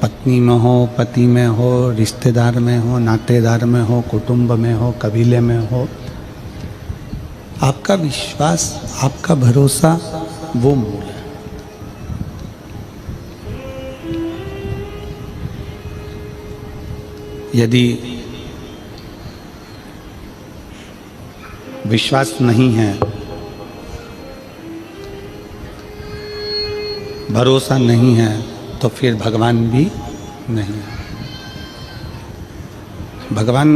पत्नी में हो, पति में हो, रिश्तेदार में हो, नातेदार में हो, कुटुंब में हो, कबीले में हो, आपका विश्वास, आपका भरोसा वो मूल है। यदि विश्वास नहीं है, भरोसा नहीं है, तो फिर भगवान भी नहीं है। भगवान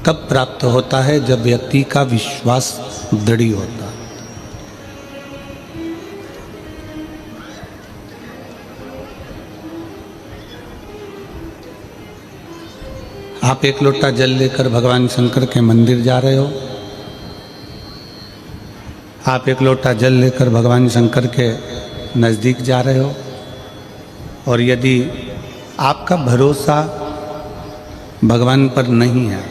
तब प्राप्त होता है जब व्यक्ति का विश्वास दृढ़ होता है। आप एक लोटा जल लेकर भगवान शंकर के मंदिर जा रहे हो, आप एक लोटा जल लेकर भगवान शंकर के नज़दीक जा रहे हो, और यदि आपका भरोसा भगवान पर नहीं है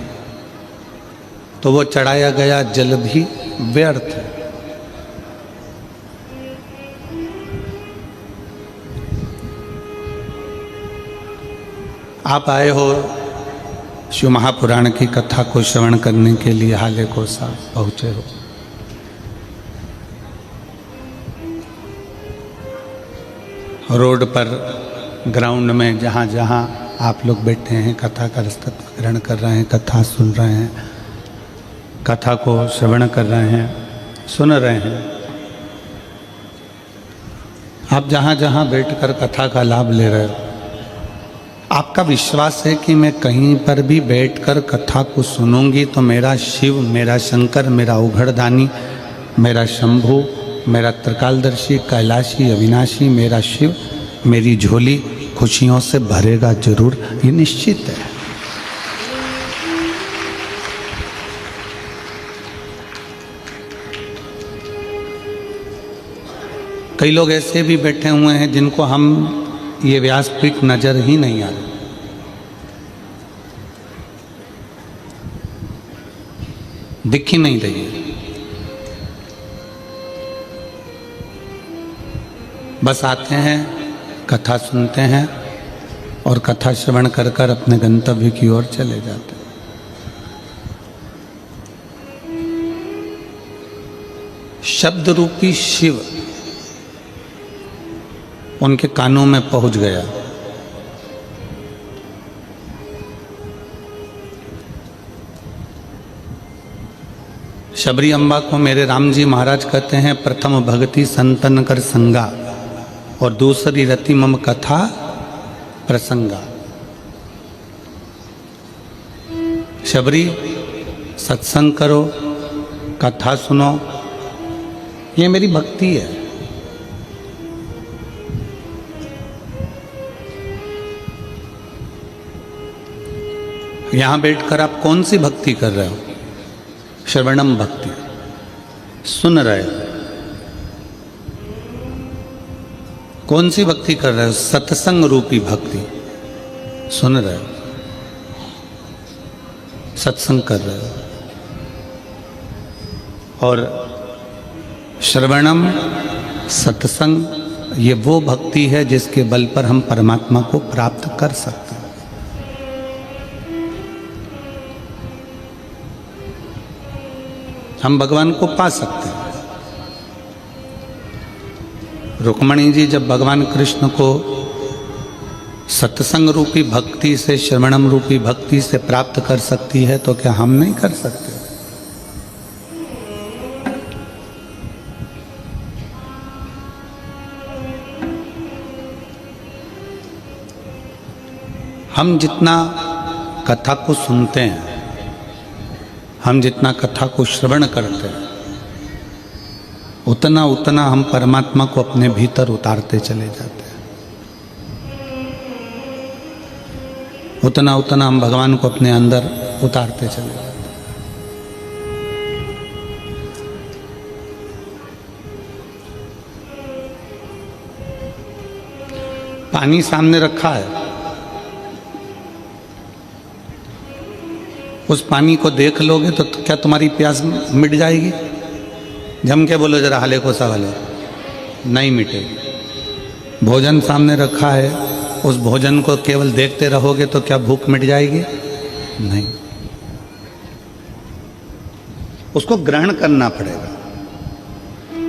तो वो चढ़ाया गया जल भी व्यर्थ है। आप आए हो शिव महापुराण की कथा को श्रवण करने के लिए हाले कोसा पहुँचे हो। रोड पर, ग्राउंड में, जहाँ जहाँ आप लोग बैठे हैं, कथा का रसतत्व ग्रहण कर रहे हैं, कथा सुन रहे हैं, कथा को श्रवण कर रहे हैं, सुन रहे हैं। आप जहाँ जहाँ बैठकर कथा का लाभ ले रहे हो, आपका विश्वास है कि मैं कहीं पर भी बैठकर कथा को सुनूंगी तो मेरा शिव, मेरा शंकर, मेरा उघड़दानी, मेरा शंभु, मेरा त्रिकालदर्शी, कैलाशी, अविनाशी, मेरा शिव मेरी झोली खुशियों से भरेगा जरूर, ये निश्चित है। कई लोग ऐसे भी बैठे हुए हैं जिनको हम ये व्यासपीठ नजर ही नहीं आ रहे। दिख ही नहीं रही, बस आते हैं, कथा सुनते हैं और कथा श्रवण कर कर अपने गंतव्य की ओर चले जाते हैं। शब्द रूपी शिव उनके कानों में पहुंच गया। शबरी अम्बा को मेरे राम जी महाराज कहते हैं, प्रथम भक्ति संतन कर संगा और दूसरी रति मम कथा प्रसंगा। शबरी, सत्संग करो, कथा सुनो, ये मेरी भक्ति है। यहां बैठकर आप कौन सी भक्ति कर रहे हो? श्रवणम भक्ति, सुन रहे हो। कौन सी भक्ति कर रहे हो? सत्संग रूपी भक्ति, सुन रहे हो, सत्संग कर रहे हो। और श्रवणम, सत्संग, ये वो भक्ति है जिसके बल पर हम परमात्मा को प्राप्त कर सकते हैं। हम भगवान को पा सकते हैं। रुक्मणी जी जब भगवान कृष्ण को सत्संग रूपी भक्ति से, श्रवणम रूपी भक्ति से प्राप्त कर सकती है तो क्या हम नहीं कर सकते? हम जितना कथा को सुनते हैं, हम जितना कथा को श्रवण करते हैं, उतना उतना हम परमात्मा को अपने भीतर उतारते चले जाते हैं। उतना उतना हम भगवान को अपने अंदर उतारते चले जाते हैं। पानी सामने रखा है, उस पानी को देख लोगे तो क्या तुम्हारी प्यास मिट जाएगी? जम के बोलो जरा, हाले कोसा वाले, नहीं मिटेगी। भोजन सामने रखा है, उस भोजन को केवल देखते रहोगे तो क्या भूख मिट जाएगी? नहीं, उसको ग्रहण करना पड़ेगा।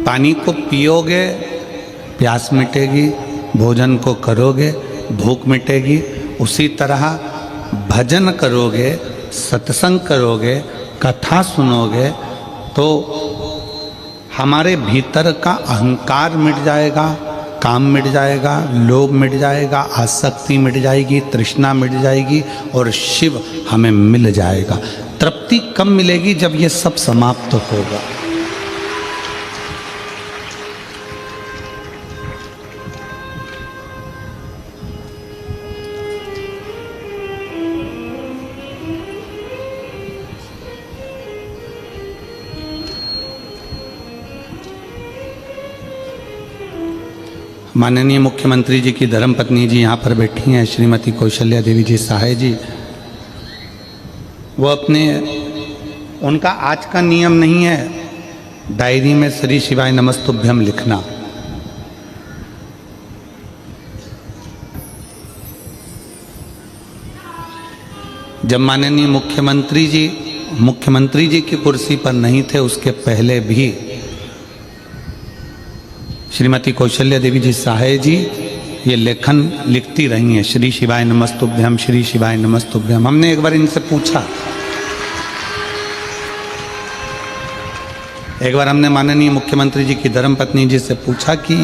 पानी को पियोगे प्यास मिटेगी, भोजन को करोगे भूख मिटेगी। उसी तरह भजन करोगे, सत्संग करोगे, कथा सुनोगे तो हमारे भीतर का अहंकार मिट जाएगा, काम मिट जाएगा, लोभ मिट जाएगा, आसक्ति मिट जाएगी, तृष्णा मिट जाएगी और शिव हमें मिल जाएगा। तृप्ति कब मिलेगी? जब ये सब समाप्त होगा। माननीय मुख्यमंत्री जी की धर्मपत्नी जी यहाँ पर बैठी हैं, श्रीमती कौशल्या देवी जी सहाय जी। वो उनका आज का नियम नहीं है डायरी में श्री शिवाय नमस्तुभ्यम लिखना। जब माननीय मुख्यमंत्री जी की कुर्सी पर नहीं थे, उसके पहले भी श्रीमती कौशल्या देवी जी सहाय जी ये लेखन लिखती रही हैं, श्री शिवाय नमस्तुभ्यम, श्री शिवाय नमस्तुभ्यम। हमने एक बार इनसे पूछा, एक बार हमने माननीय मुख्यमंत्री जी की धर्मपत्नी जी से पूछा कि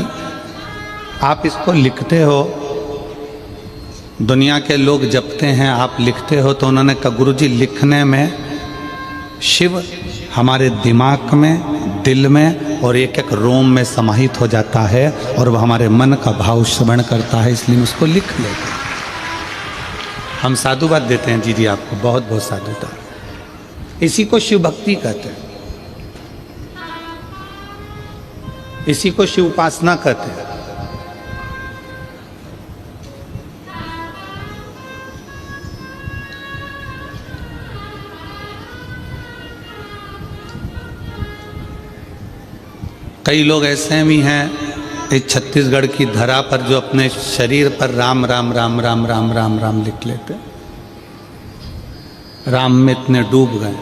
आप इसको लिखते हो, दुनिया के लोग जपते हैं, आप लिखते हो? तो उन्होंने कहा गुरुजी लिखने में शिव हमारे दिमाग में, दिल में और एक एक रोम में समाहित हो जाता है और वह हमारे मन का भाव श्रवण करता है, इसलिए उसको लिख लेते हैं। हम साधुवाद देते हैं जी आपको, बहुत बहुत साधुवाद। इसी को शिव भक्ति कहते हैं, इसी को शिव उपासना कहते हैं। कई लोग ऐसे भी हैं इस छत्तीसगढ़ की धरा पर जो अपने शरीर पर राम राम राम राम राम राम राम लिख लेते, राम में इतने डूब गए।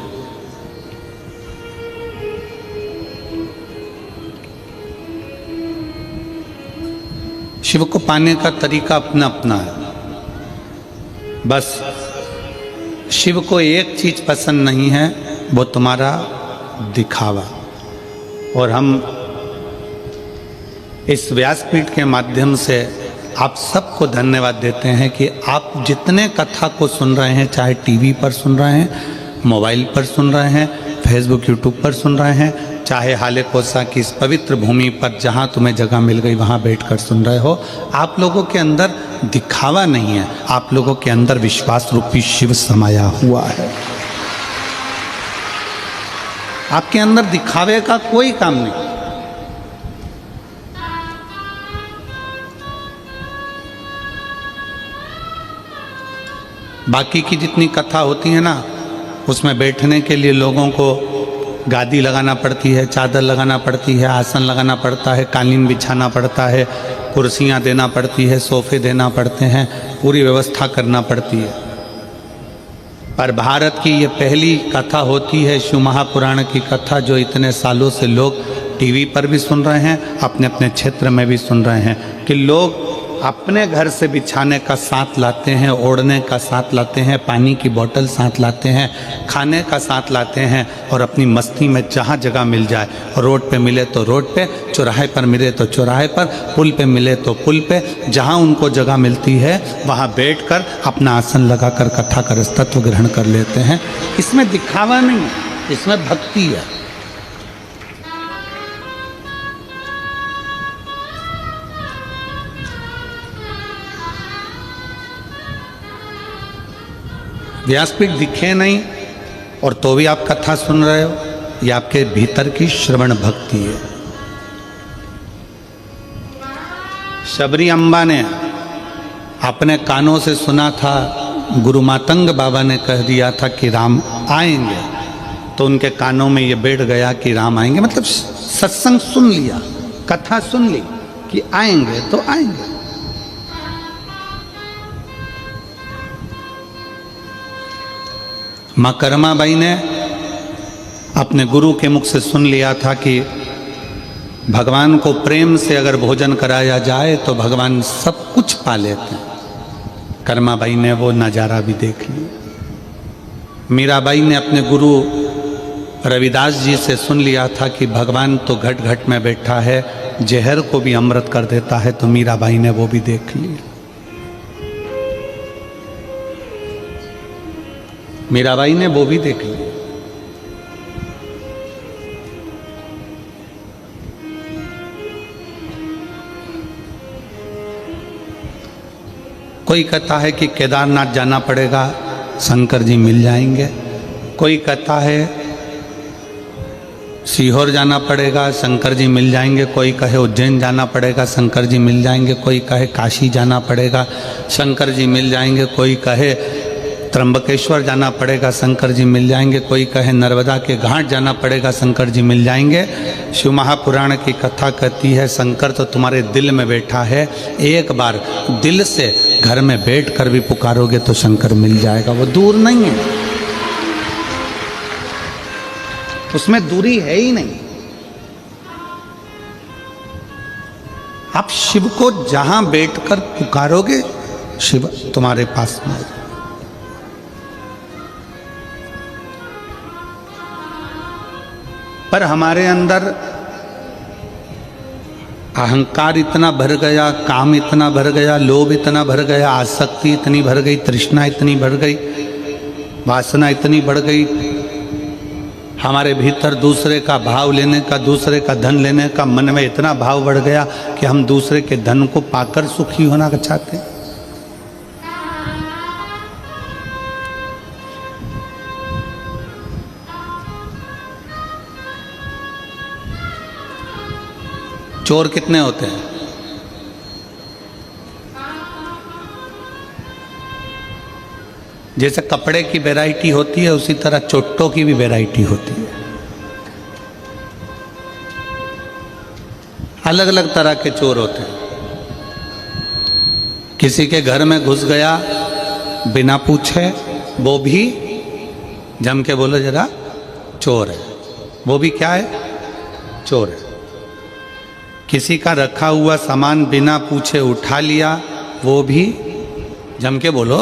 शिव को पाने का तरीका अपना अपना है। बस शिव को एक चीज पसंद नहीं है, वो तुम्हारा दिखावा। और हम इस व्यासपीठ के माध्यम से आप सबको धन्यवाद देते हैं कि आप जितने कथा को सुन रहे हैं, चाहे टीवी पर सुन रहे हैं, मोबाइल पर सुन रहे हैं, फेसबुक यूट्यूब पर सुन रहे हैं, चाहे हाले कोसा की इस पवित्र भूमि पर जहां तुम्हें जगह मिल गई वहां बैठकर सुन रहे हो, आप लोगों के अंदर दिखावा नहीं है, आप लोगों के अंदर विश्वास रूपी शिव समाया हुआ है। आपके अंदर दिखावे का कोई काम नहीं। बाकी की जितनी कथा होती है ना, उसमें बैठने के लिए लोगों को गादी लगाना पड़ती है, चादर लगाना पड़ती है, आसन लगाना पड़ता है, कालीन बिछाना पड़ता है, कुर्सियां देना पड़ती है, सोफे देना पड़ते हैं, पूरी व्यवस्था करना पड़ती है। पर भारत की ये पहली कथा होती है, शिव महापुराण की कथा, जो इतने सालों से लोग टीवी पर भी सुन रहे हैं, अपने अपने क्षेत्र में भी सुन रहे हैं, कि लोग अपने घर से बिछाने का साथ लाते हैं, ओढ़ने का साथ लाते हैं, पानी की बोतल साथ लाते हैं, खाने का साथ लाते हैं, और अपनी मस्ती में जहाँ जगह मिल जाए, रोड पे मिले तो रोड पे, चौराहे पर मिले तो चौराहे पर, पुल पे मिले तो पुल पे, जहाँ उनको जगह मिलती है वहाँ बैठकर अपना आसन लगाकर कथा का रसतत्व ग्रहण कर लेते हैं। इसमें दिखावा नहीं, इसमें भक्ति है। व्यासपीठ दिखे नहीं और तो भी आप कथा सुन रहे हो, ये आपके भीतर की श्रवण भक्ति है। शबरी अम्बा ने अपने कानों से सुना था, गुरु मातंग बाबा ने कह दिया था कि राम आएंगे, तो उनके कानों में ये बैठ गया कि राम आएंगे। मतलब सत्संग सुन लिया, कथा सुन ली कि आएंगे तो आएंगे। माँ कर्माबाई ने अपने गुरु के मुख से सुन लिया था कि भगवान को प्रेम से अगर भोजन कराया जाए तो भगवान सब कुछ पा लेते हैं। कर्माबाई ने वो नज़ारा भी देख लिया। मीराबाई ने अपने गुरु रविदास जी से सुन लिया था कि भगवान तो घट घट में बैठा है, जहर को भी अमृत कर देता है, तो मीराबाई ने वो भी देख लिया। मीराबाई ने वो भी देख लिया। कोई कहता है कि केदारनाथ जाना पड़ेगा, शंकर जी मिल जाएंगे। कोई कहता है सीहोर जाना पड़ेगा, शंकर जी मिल जाएंगे। कोई कहे उज्जैन जाना पड़ेगा, शंकर जी मिल जाएंगे। कोई कहे काशी जाना पड़ेगा, शंकर जी मिल जाएंगे। कोई कहे त्र्यंबकेश्वर जाना पड़ेगा, शंकर जी मिल जाएंगे। कोई कहे नर्मदा के घाट जाना पड़ेगा, शंकर जी मिल जाएंगे। शिव महापुराण की कथा कहती है शंकर तो तुम्हारे दिल में बैठा है, एक बार दिल से घर में बैठ कर भी पुकारोगे तो शंकर मिल जाएगा। वो दूर नहीं है, उसमें दूरी है ही नहीं। आप शिव को जहां बैठकर पुकारोगे शिव तुम्हारे पास में। पर हमारे अंदर अहंकार इतना भर गया, काम इतना भर गया, लोभ इतना भर गया, आसक्ति इतनी भर गई, तृष्णा इतनी बढ़ गई, वासना इतनी बढ़ गई। हमारे भीतर दूसरे का भाव लेने का, दूसरे का धन लेने का मन में इतना भाव बढ़ गया कि हम दूसरे के धन को पाकर सुखी होना चाहते हैं। चोर कितने होते हैं? जैसे कपड़े की वैरायटी होती है उसी तरह चोट्टों की भी वैरायटी होती है। अलग अलग तरह के चोर होते हैं। किसी के घर में घुस गया बिना पूछे, वो भी जम के बोलो जरा चोर है। वो भी क्या है? चोर है। किसी का रखा हुआ सामान बिना पूछे उठा लिया, वो भी जम के बोलो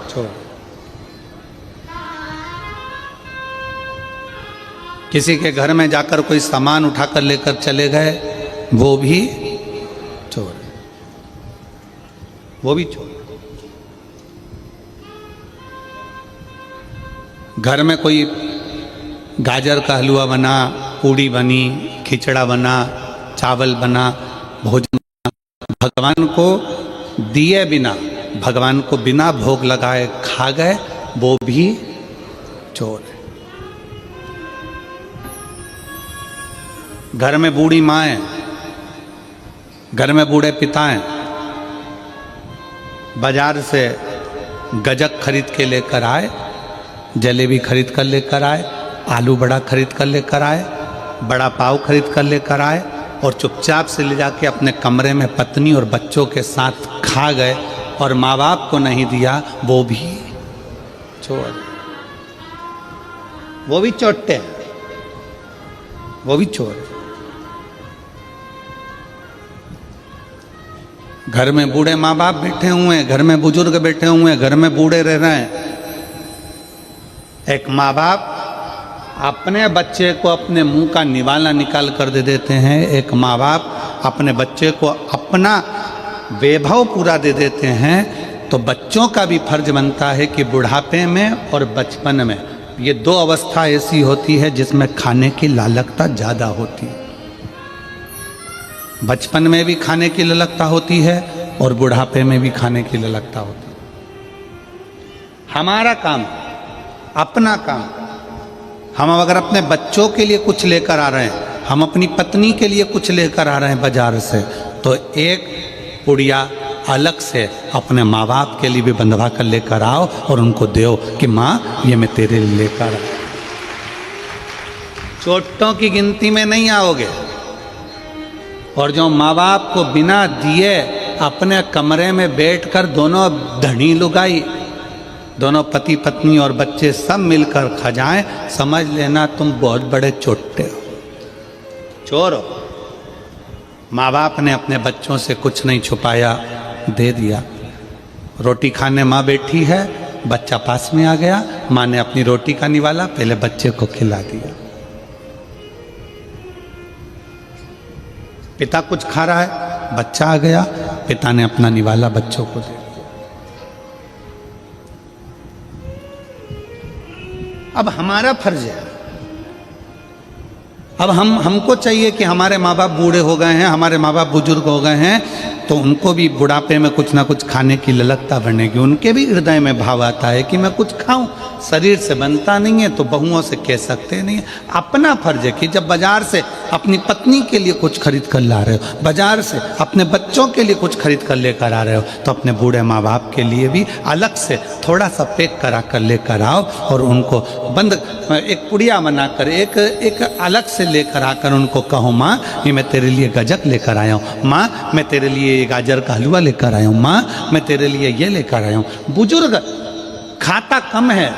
चोर। किसी के घर में जाकर कोई सामान उठाकर लेकर चले गए, वो भी चोर है। वो भी चोर। घर में कोई गाजर का हलवा बना, पूड़ी बनी, खिचड़ा बना, चावल बना, भोजन बना, भगवान को दिए बिना, भगवान को बिना भोग लगाए खा गए, वो भी चोर है। घर में बूढ़ी माँ है, घर में बूढ़े पिता हैं, बाजार से गजक खरीद के लेकर आए, जलेबी खरीद कर लेकर आए, आलू बड़ा खरीद कर लेकर आए, बड़ा पाव खरीद कर लेकर आए और चुपचाप से ले जाके अपने कमरे में पत्नी और बच्चों के साथ खा गए और माँ बाप को नहीं दिया, वो भी चोर। वो भी चोट्टे हैं, वो भी चोर। घर में बूढ़े माँ बाप बैठे हुए हैं, घर में बुजुर्ग बैठे हुए हैं, घर में बूढ़े रह रहे हैं। एक माँ बाप अपने बच्चे को अपने मुंह का निवाला निकाल कर दे देते हैं। एक माँ बाप अपने बच्चे को अपना वैभव पूरा दे देते हैं। तो बच्चों का भी फर्ज बनता है कि बुढ़ापे में और बचपन में, ये दो अवस्था ऐसी होती है जिसमें खाने की लालकता ज़्यादा होती है। बचपन में भी खाने की ललकता होती है और बुढ़ापे में भी खाने की ललकता होती है। हमारा काम, अपना काम, हम अगर अपने बच्चों के लिए कुछ लेकर आ रहे हैं, हम अपनी पत्नी के लिए कुछ लेकर आ रहे हैं बाजार से, तो एक पुड़िया अलग से अपने माँ बाप के लिए भी बंधवा कर लेकर आओ और उनको दो कि माँ ये मैं तेरे लिए लेकर आया। चोटों की गिनती में नहीं आओगे। और जो माँ बाप को बिना दिए अपने कमरे में बैठकर दोनों धनी लुगाई दोनों पति पत्नी और बच्चे सब मिलकर खा जाएं, समझ लेना तुम बहुत बड़े चोट्टे हो, चोर हो। माँ बाप ने अपने बच्चों से कुछ नहीं छुपाया, दे दिया। रोटी खाने माँ बैठी है, बच्चा पास में आ गया, माँ ने अपनी रोटी का निवाला पहले बच्चे को खिला दिया। पिता कुछ खा रहा है, बच्चा आ गया, पिता ने अपना निवाला बच्चों को दे दिया। अब हमारा फर्ज है, अब हमको चाहिए कि हमारे माँ बाप बूढ़े हो गए हैं, हमारे माँ बाप बुजुर्ग हो गए हैं, तो उनको भी बुढ़ापे में कुछ ना कुछ खाने की ललकता बनेगी। उनके भी हृदय में भाव आता है कि मैं कुछ खाऊं। शरीर से बनता नहीं है तो बहुओं से कह सकते नहीं है। अपना फर्ज है कि जब बाजार से अपनी पत्नी के लिए कुछ खरीद कर ला रहे हो, बाजार से अपने बच्चों के लिए कुछ खरीद कर लेकर आ रहे हो, तो अपने बूढ़े माँ बाप के लिए भी अलग से थोड़ा सा पैक करा कर लेकर आओ और उनको बंद एक पुड़िया बनाकर एक अलग से लेकर आकर उनको कहो, माँ ये मैं तेरे लिए गजक लेकर आया हूँ, माँ मैं तेरे लिए गाजर का हलवा लेकर आया हूँ, माँ मैं तेरे लिए ये लेकर आया हूँ। बुजुर्ग खाता कम है,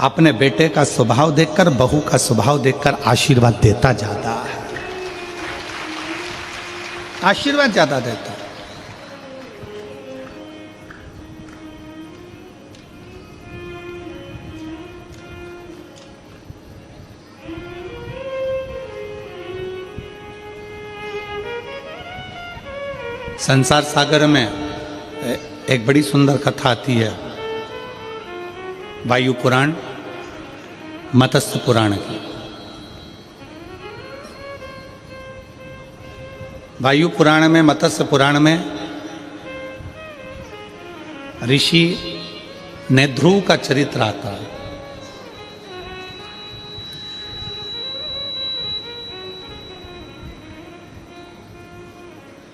अपने बेटे का स्वभाव देखकर, बहू का स्वभाव देखकर आशीर्वाद देता ज्यादा है, आशीर्वाद ज्यादा देता है। संसार सागर में एक बड़ी सुंदर कथा आती है, वायु पुराण मत्स्य पुराण की। वायु पुराण में, मत्स्य पुराण में ऋषि नेध्रुव का चरित्र आता है।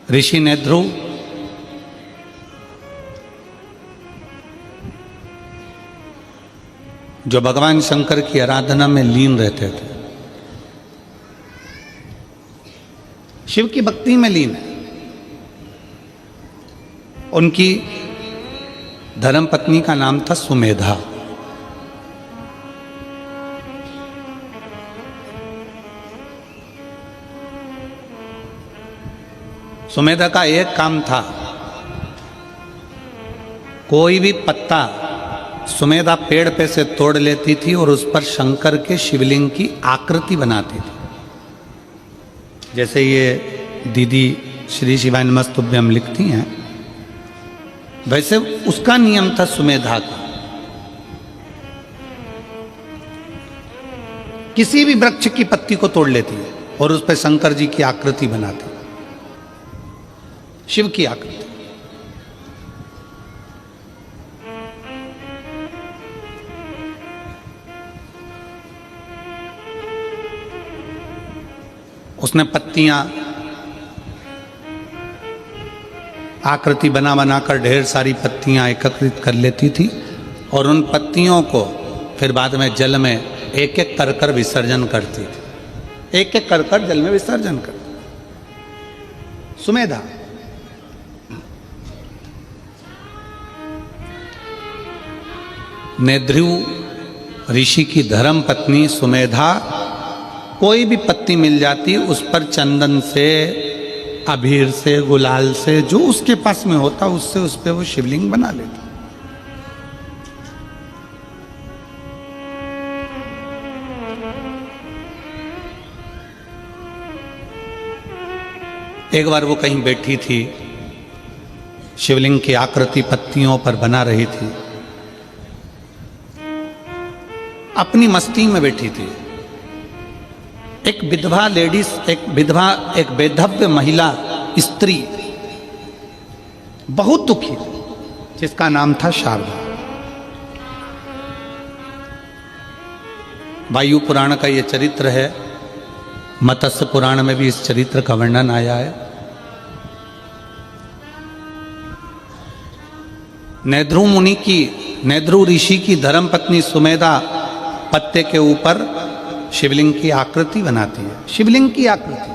ऋषि नेध्रुव जो भगवान शंकर की आराधना में लीन रहते थे, शिव की भक्ति में लीन है। उनकी धर्म पत्नी का नाम था सुमेधा। सुमेधा का एक काम था, कोई भी पत्ता सुमेधा पेड़ पे से तोड़ लेती थी और उस पर शंकर के शिवलिंग की आकृति बनाती थी। जैसे ये दीदी श्री शिवाय नमस्तुभ्यम लिखती हैं, वैसे उसका नियम था सुमेधा का। किसी भी वृक्ष की पत्ती को तोड़ लेती है और उस पर शंकर जी की आकृति बनाती, शिव की आकृति। उसने पत्तियां आकृति बना बनाकर ढेर सारी पत्तियां एकत्रित कर लेती थी और उन पत्तियों को फिर बाद में जल में एक एक कर कर विसर्जन करती थी, एक एक कर कर जल में विसर्जन करती। सुमेधा नेध्रुव ऋषि की धर्म पत्नी सुमेधा कोई भी पत्ती मिल जाती, उस पर चंदन से, अबीर से, गुलाल से, जो उसके पास में होता उससे उस पर वो शिवलिंग बना लेती। एक बार वो कहीं बैठी थी, शिवलिंग की आकृति पत्तियों पर बना रही थी, अपनी मस्ती में बैठी थी। एक विधवा लेडीज, एक बेधव्य महिला स्त्री बहुत दुखी थी, जिसका नाम था शारदा। वायु पुराण का यह चरित्र है, मत्स्य पुराण में भी इस चरित्र का वर्णन आया है। नेध्रुव ऋषि की धर्मपत्नी सुमेधा पत्ते के ऊपर शिवलिंग की आकृति बनाती है, शिवलिंग की आकृति।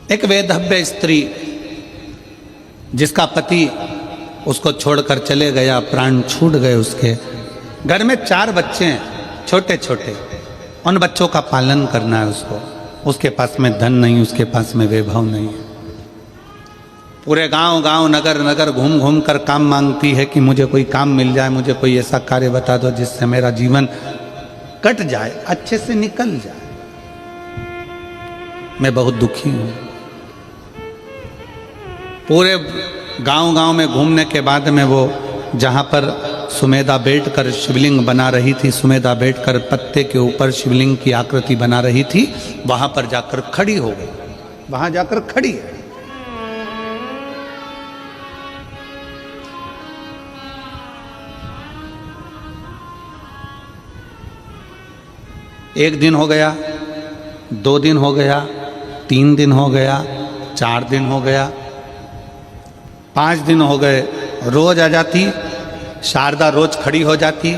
एक वैधव्य स्त्री जिसका पति उसको छोड़कर चले गया, प्राण छूट गए उसके। घर में 4 बच्चे हैं छोटे छोटे, उन बच्चों का पालन करना है उसको। उसके पास में धन नहीं, उसके पास में वैभव नहीं है। पूरे गांव गांव नगर नगर घूम घूम कर काम मांगती है कि मुझे कोई काम मिल जाए, मुझे कोई ऐसा कार्य बता दो जिससे मेरा जीवन कट जाए, अच्छे से निकल जाए। मैं बहुत दुखी हूं। पूरे गांव गांव में घूमने के बाद में वो जहां पर सुमेधा बैठकर शिवलिंग बना रही थी, सुमेधा बैठकर पत्ते के ऊपर शिवलिंग की आकृति बना रही थी, वहां पर जाकर खड़ी हो गई। वहां जाकर खड़ी है। एक दिन हो गया, 2 दिन हो गया, 3 दिन हो गया, 4 दिन हो गया, 5 दिन हो गए। रोज आ जाती शारदा, रोज खड़ी हो जाती।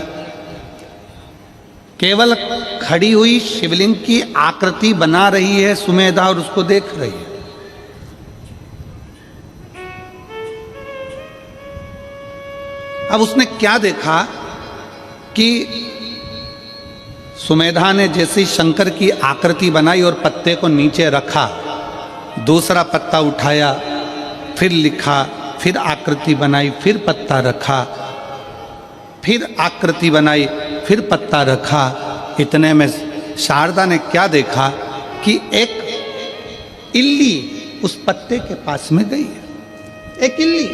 केवल खड़ी हुई शिवलिंग की आकृति बना रही है सुमेधा और उसको देख रही है। अब उसने क्या देखा कि सुमेधा ने जैसे शंकर की आकृति बनाई और पत्ते को नीचे रखा, दूसरा पत्ता उठाया, फिर लिखा, फिर आकृति बनाई, फिर पत्ता रखा, फिर आकृति बनाई, फिर पत्ता रखा। इतने में शारदा ने क्या देखा कि एक इल्ली उस पत्ते के पास में गई। एक इल्ली,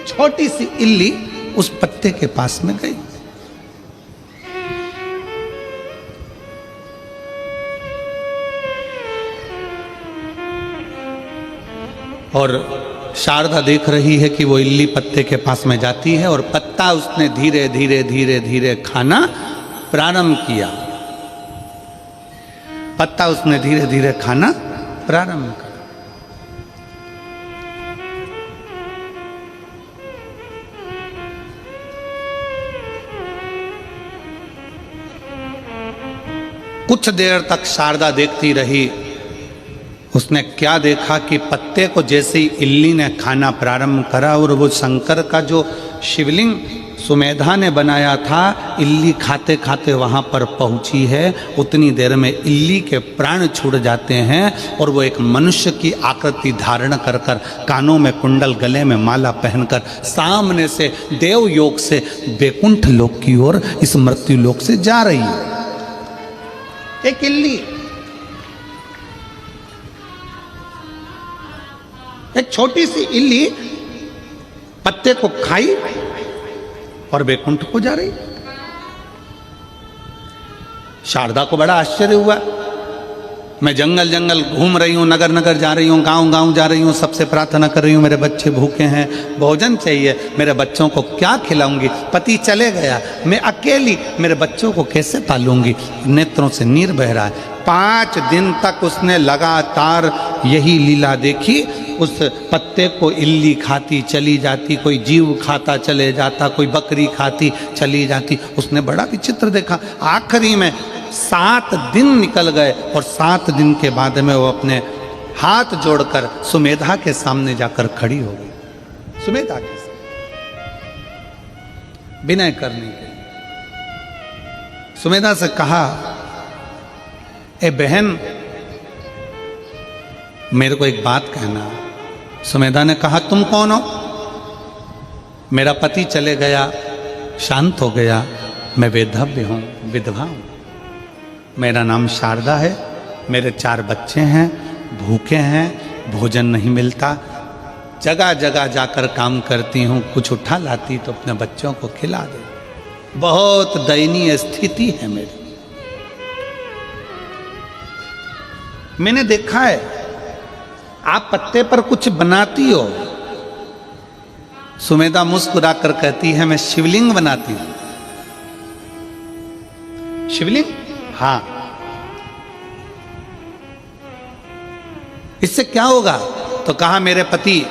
छोटी सी इल्ली उस पत्ते के पास में गई। और शारदा देख रही है कि वो इल्ली पत्ते के पास में जाती है और पत्ता उसने धीरे धीरे धीरे धीरे खाना प्रारंभ किया। पत्ता उसने धीरे धीरे खाना प्रारंभ किया। कुछ देर तक शारदा देखती रही। उसने क्या देखा कि पत्ते को जैसे ही इल्ली ने खाना प्रारंभ करा और वो शंकर का जो शिवलिंग सुमेधा ने बनाया था, इल्ली खाते खाते वहां पर पहुंची है। उतनी देर में इल्ली के प्राण छूट जाते हैं और वो एक मनुष्य की आकृति धारण कर कर, कानों में कुंडल, गले में माला पहनकर सामने से देव योग से बैकुंठ लोक की ओर, इस मृत्यु लोक से जा रही है। एक इल्ली, एक छोटी सी इल्ली पत्ते को खाई और बैकुंठ को जा रही। शारदा को बड़ा आश्चर्य हुआ। मैं जंगल जंगल घूम रही हूं, नगर नगर जा रही हूं, गांव गांव जा रही हूं, सबसे प्रार्थना कर रही हूं, मेरे बच्चे भूखे हैं, भोजन चाहिए, मेरे बच्चों को क्या खिलाऊंगी? पति चले गया, मैं अकेली मेरे बच्चों को कैसे पालूंगी? नेत्रों से नीर बह रहा है। 5 दिन तक उसने लगातार यही लीला देखी। उस पत्ते को इल्ली खाती चली जाती, कोई जीव खाता चले जाता, कोई बकरी खाती चली जाती। उसने बड़ा विचित्र देखा। आखिरी में 7 दिन निकल गए और 7 दिन के बाद में वो अपने हाथ जोड़कर सुमेधा के सामने जाकर खड़ी हो गई। सुमेधा के सामने विनय करने के लिए सुमेधा से कहा, ए बहन, मेरे को एक बात कहना। सुमेधा ने कहा, तुम कौन हो? मेरा पति चले गया, शांत हो गया, मैं वैधव्य हूं, विधवा हूं। मेरा नाम शारदा है, मेरे 4 बच्चे हैं, भूखे हैं, भोजन नहीं मिलता, जगह जगह जाकर काम करती हूं, कुछ उठा लाती तो अपने बच्चों को खिला दे। बहुत दयनीय स्थिति है मेरी। मैंने देखा है आप पत्ते पर कुछ बनाती हो। सुमेधा मुस्कुरा कर कहती है, मैं शिवलिंग बनाती हूं। शिवलिंग? हाँ। इससे क्या होगा? तो कहा, मेरे पति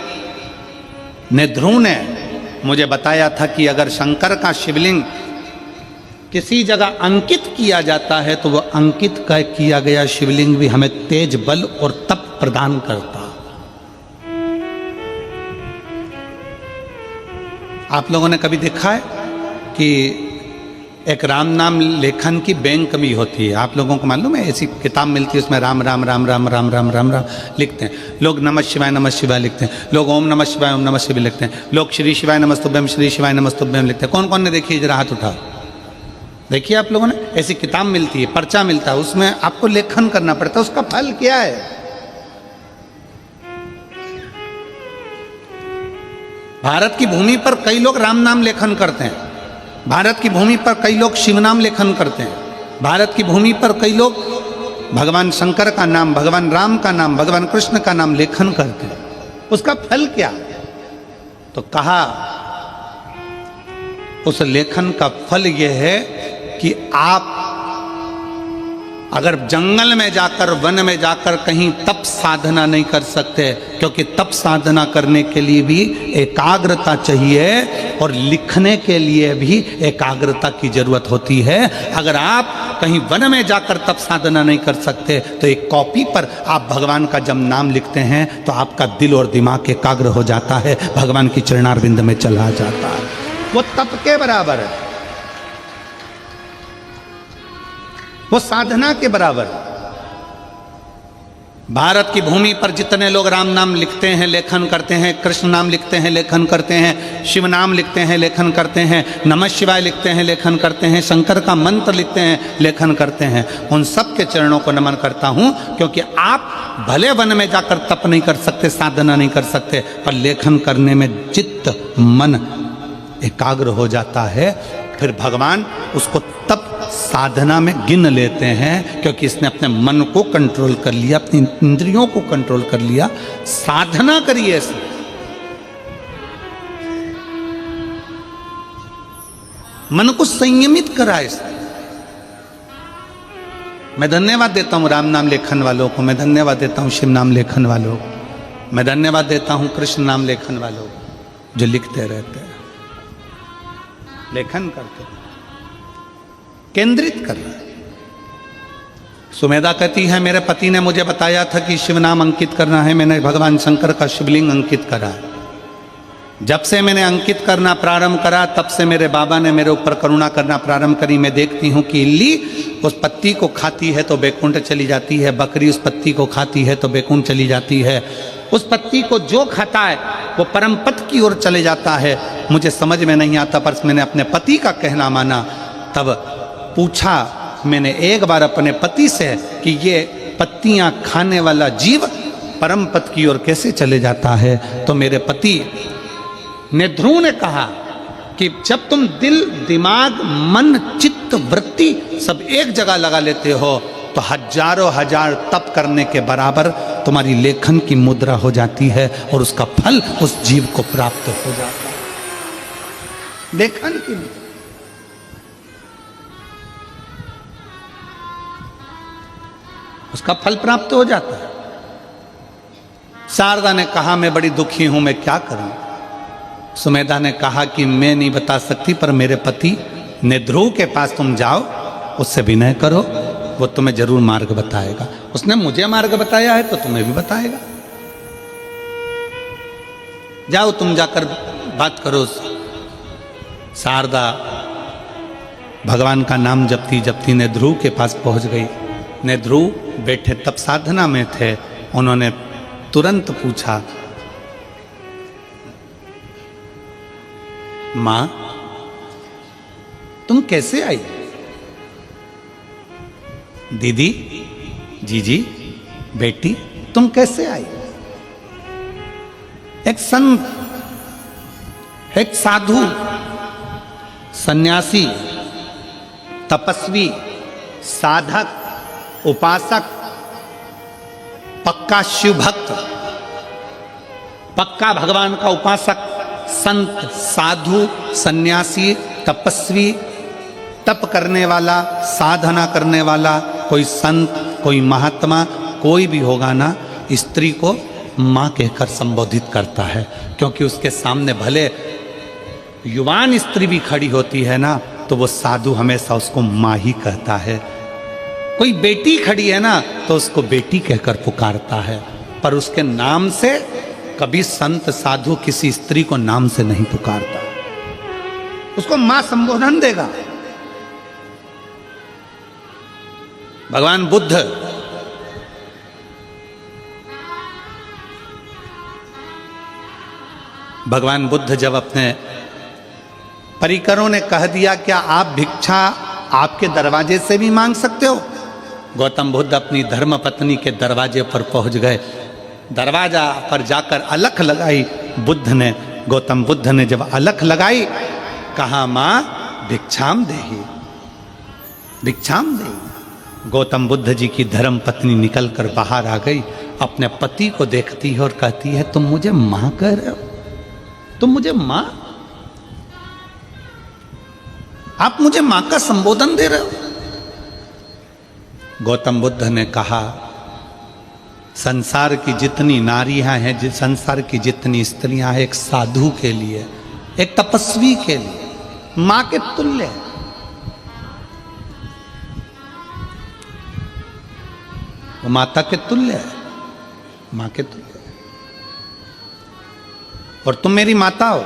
ने, ध्रुव ने मुझे बताया था कि अगर शंकर का शिवलिंग किसी जगह अंकित किया जाता है तो वह अंकित किया गया शिवलिंग भी हमें तेज बल और तप प्रदान करता। आप लोगों ने कभी देखा है कि एक राम नाम लेखन की बैंक भी होती है? आप लोगों को मालूम है? ऐसी किताब मिलती है, उसमें राम राम राम राम राम राम राम राम लिखते हैं लोग। नमः शिवाय लिखते हैं लोग। ओम नमः शिवाय लिखते हैं लोग। श्री शिवाय नमस्तुभ्यम श्री शिवाय नमस्तुभ्यम लिखते हैं। कौन कौन ने देखी? जरा हाथ उठाओ। देखिए आप लोगों ने, ऐसी किताब मिलती है, पर्चा मिलता है, उसमें आपको लेखन करना पड़ता है। उसका फल क्या है? भारत की भूमि पर कई लोग राम नाम लेखन करते हैं। भारत की भूमि पर कई लोग शिव नाम लेखन करते हैं। भारत की भूमि पर कई लोग भगवान शंकर का नाम, भगवान राम का नाम, भगवान कृष्ण का नाम लेखन करते हैं। उसका फल क्या? तो कहा उस लेखन का फल यह है कि आप अगर जंगल में जाकर, वन में जाकर कहीं तप साधना नहीं कर सकते, क्योंकि तप साधना करने के लिए भी एकाग्रता चाहिए और लिखने के लिए भी एकाग्रता की जरूरत होती है। अगर आप कहीं वन में जाकर तप साधना नहीं कर सकते तो एक कॉपी पर आप भगवान का जब नाम लिखते हैं तो आपका दिल और दिमाग एकाग्र हो जाता है, भगवान की चरणारविंद में चला जाता है। वो तप के बराबर है, वो साधना के बराबर। भारत की भूमि पर जितने लोग राम नाम लिखते हैं, लेखन करते हैं, कृष्ण नाम लिखते हैं, लेखन करते हैं, शिव नाम लिखते हैं, लेखन करते हैं, नमः शिवाय लिखते हैं, लेखन करते हैं, शंकर का मंत्र लिखते हैं, लेखन करते हैं, उन सब के चरणों को नमन करता हूं। क्योंकि आप भले वन में जाकर तप नहीं कर सकते, साधना नहीं कर सकते, पर लेखन करने में चित्त मन एकाग्र हो जाता है। फिर भगवान उसको तप साधना में गिन लेते हैं, क्योंकि इसने अपने मन को कंट्रोल कर लिया, अपनी इंद्रियों को कंट्रोल कर लिया। साधना करिए इसने। मन को संयमित करा इसने। मैं धन्यवाद देता हूं राम नाम लेखन वालों को, मैं धन्यवाद देता हूं शिव नाम लेखन वालों को, मैं धन्यवाद देता हूं कृष्ण नाम लेखन वालों को, जो लिखते रहते हैं, लेखन करते हैं, केंद्रित कर रहा है। सुमेधा कहती है मेरे पति ने मुझे बताया था कि शिव नाम अंकित करना है, मैंने भगवान शंकर का शिवलिंग अंकित करा। जब से मैंने अंकित करना प्रारंभ करा तब से मेरे बाबा ने मेरे ऊपर करुणा करना प्रारंभ करी। मैं देखती हूँ कि इल्ली उस पत्ती को खाती है तो बैकुंठ चली जाती है, बकरी उस पत्ती को खाती है तो बैकुंठ चली जाती है। उस पत्ती को जो खाता है वो परम पद की ओर चले जाता है। मुझे समझ में नहीं आता, पर मैंने अपने पति का कहना माना। तब पूछा मैंने एक बार अपने पति से कि ये पत्तियां खाने वाला जीव परम पद की ओर कैसे चले जाता है? तो मेरे पति ने, ध्रुव ने कहा कि जब तुम दिल, दिमाग, मन, चित्त, वृत्ति सब एक जगह लगा लेते हो तो हजारों हजार तप करने के बराबर तुम्हारी लेखन की मुद्रा हो जाती है और उसका फल उस जीव को प्राप्त हो जाता है। लेखन की मुद्रा, उसका फल प्राप्त हो जाता है। शारदा ने कहा मैं बड़ी दुखी हूं, मैं क्या करूं? सुमेधा ने कहा कि मैं नहीं बता सकती, पर मेरे पति ने, ध्रुव के पास तुम जाओ, उससे विनय करो, वो तुम्हें जरूर मार्ग बताएगा। उसने मुझे मार्ग बताया है तो तुम्हें भी बताएगा। जाओ तुम जाकर बात करो। शारदा भगवान का नाम जपती जपती ने ध्रुव के पास पहुंच गई। ने ध्रुव बैठे तप साधना में थे, उन्होंने तुरंत पूछा मां तुम कैसे आई? दीदी, जीजी, बेटी तुम कैसे आई? एक संत, एक साधु, सन्यासी, तपस्वी, साधक, उपासक, पक्का शिव भक्त, पक्का भगवान का उपासक, संत, साधु, सन्यासी, तपस्वी, तप करने वाला, साधना करने वाला, कोई संत, कोई महात्मा, कोई भी होगा ना, स्त्री को मां कहकर संबोधित करता है। क्योंकि उसके सामने भले युवान स्त्री भी खड़ी होती है ना, तो वो साधु हमेशा उसको मां ही कहता है। कोई बेटी खड़ी है ना तो उसको बेटी कहकर पुकारता है, पर उसके नाम से कभी संत साधु किसी स्त्री को नाम से नहीं पुकारता। उसको मां संबोधन देगा। भगवान बुद्ध जब अपने परिकरों ने कह दिया क्या आप भिक्षा आपके दरवाजे से भी मांग सकते हो, गौतम बुद्ध अपनी धर्म पत्नी के दरवाजे पर पहुंच गए। दरवाजा पर जाकर अलख लगाई गौतम बुद्ध ने जब अलख लगाई, कहा मां भिक्षाम देहि, भिक्षाम देहि। गौतम बुद्ध जी की धर्म पत्नी निकलकर बाहर आ गई, अपने पति को देखती है और कहती है तुम मुझे मां कह रहे हो, तुम मुझे मां, आप मुझे मां का संबोधन दे रहे हो। गौतम बुद्ध ने कहा संसार की जितनी नारियां हैं, संसार की जितनी स्त्रियां हैं, एक साधु के लिए, एक तपस्वी के लिए मां के तुल्य है। वो माता के तुल्य है, मां के तुल्य है। और तुम मेरी माता हो।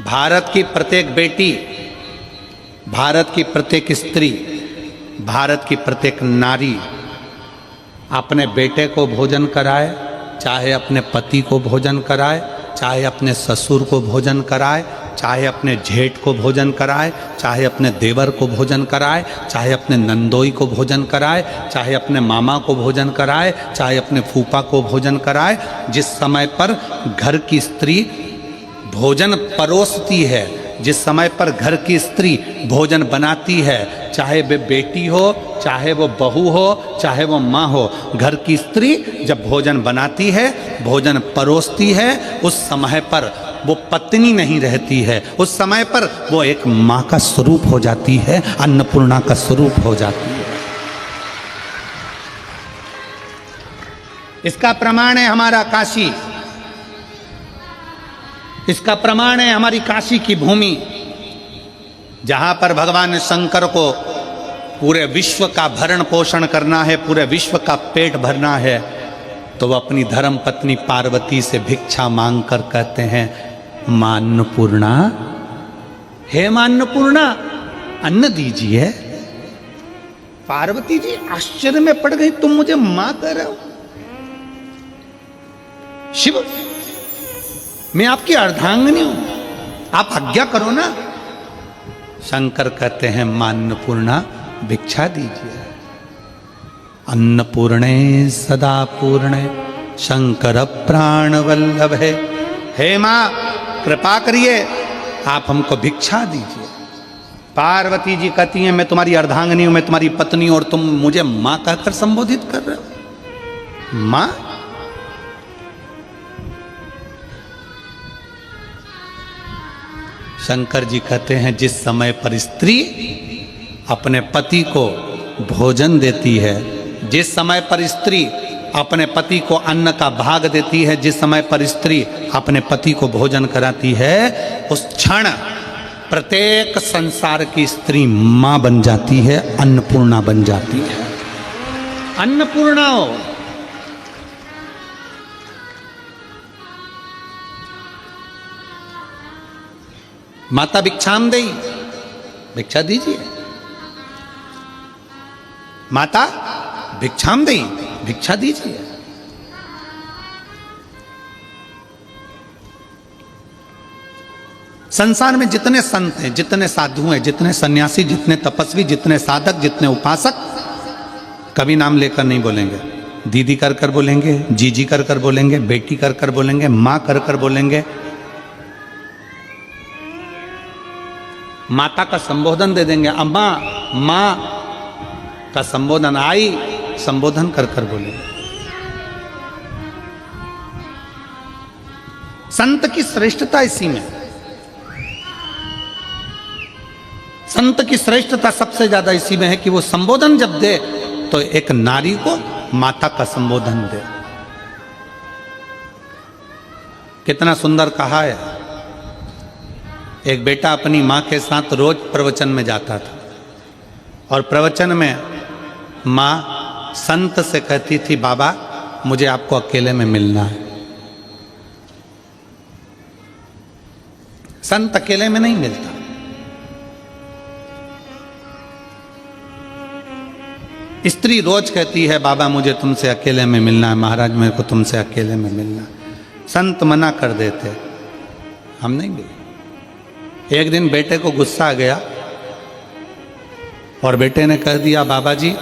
भारत की प्रत्येक बेटी, भारत की प्रत्येक स्त्री, भारत की प्रत्येक नारी अपने बेटे को भोजन कराए, चाहे अपने पति को भोजन कराए, चाहे अपने ससुर को भोजन कराए, चाहे अपने जेठ को भोजन कराए, चाहे अपने देवर को भोजन कराए, चाहे अपने नंदोई को भोजन कराए, चाहे अपने मामा को भोजन कराए, चाहे अपने फूफा को भोजन कराए। जिस समय पर घर की स्त्री भोजन परोसती है, जिस समय पर घर की स्त्री भोजन बनाती है, चाहे वे बेटी हो, चाहे वो बहू हो, चाहे वो माँ हो, घर की स्त्री जब भोजन बनाती है, भोजन परोसती है, उस समय पर वो पत्नी नहीं रहती है, उस समय पर वो एक माँ का स्वरूप हो जाती है, अन्नपूर्णा का स्वरूप हो जाती है। इसका प्रमाण है हमारा काशी, इसका प्रमाण है हमारी काशी की भूमि, जहां पर भगवान शंकर को पूरे विश्व का भरण पोषण करना है, पूरे विश्व का पेट भरना है, तो वह अपनी धर्म पत्नी पार्वती से भिक्षा मांग कर कहते हैं मां अन्नपूर्णा, हे मां अन्नपूर्णा अन्न दीजिए। पार्वती जी आश्चर्य में पड़ गई, तुम मुझे मां कह रहे हो? शिव, मैं आपकी अर्धांगिनी हूं, आप आज्ञा करो ना। शंकर कहते हैं मां अन्नपूर्णा भिक्षा दीजिए। अन्नपूर्णे सदा पूर्णे शंकर प्राण वल्लभे, हे मां कृपा करिए, आप हमको भिक्षा दीजिए। पार्वती जी कहती हैं मैं तुम्हारी अर्धांगिनी हूं, मैं तुम्हारी पत्नी, और तुम मुझे मां कहकर संबोधित कर रहे हो? मां? शंकर जी कहते हैं जिस समय पर स्त्री अपने पति को भोजन देती है, जिस समय पर स्त्री अपने पति को अन्न का भाग देती है, जिस समय पर स्त्री अपने पति को भोजन कराती है, उस क्षण प्रत्येक संसार की स्त्री मां बन जाती है, अन्नपूर्णा बन जाती है। अन्नपूर्णा हो। माता भिक्षाम देई, भिक्षा दीजिए। माता भिक्षाम देई, भिक्षा दीजिए। संसार में जितने संत हैं, जितने साधु हैं, जितने सन्यासी, जितने तपस्वी, जितने साधक, जितने उपासक, कभी नाम लेकर नहीं बोलेंगे। दीदी कर कर बोलेंगे, जीजी कर कर बोलेंगे, बेटी कर कर बोलेंगे, मां कर कर बोलेंगे। माता का संबोधन दे देंगे, अम्मा, मां का संबोधन, आई, संबोधन कर कर बोलेंगे। संत की श्रेष्ठता इसी में, संत की श्रेष्ठता सबसे ज्यादा इसी में है कि वो संबोधन जब दे तो एक नारी को माता का संबोधन दे। कितना सुंदर कहा है। एक बेटा अपनी मां के साथ रोज प्रवचन में जाता था, और प्रवचन में मां संत से कहती थी बाबा मुझे आपको अकेले में मिलना है। संत अकेले में नहीं मिलता। स्त्री रोज कहती है बाबा मुझे तुमसे अकेले में मिलना है, महाराज मेरे को तुमसे अकेले में मिलना है। संत मना कर देते, हम नहीं मिले। एक दिन बेटे को गुस्सा आ गया और बेटे ने कह दिया बाबा जी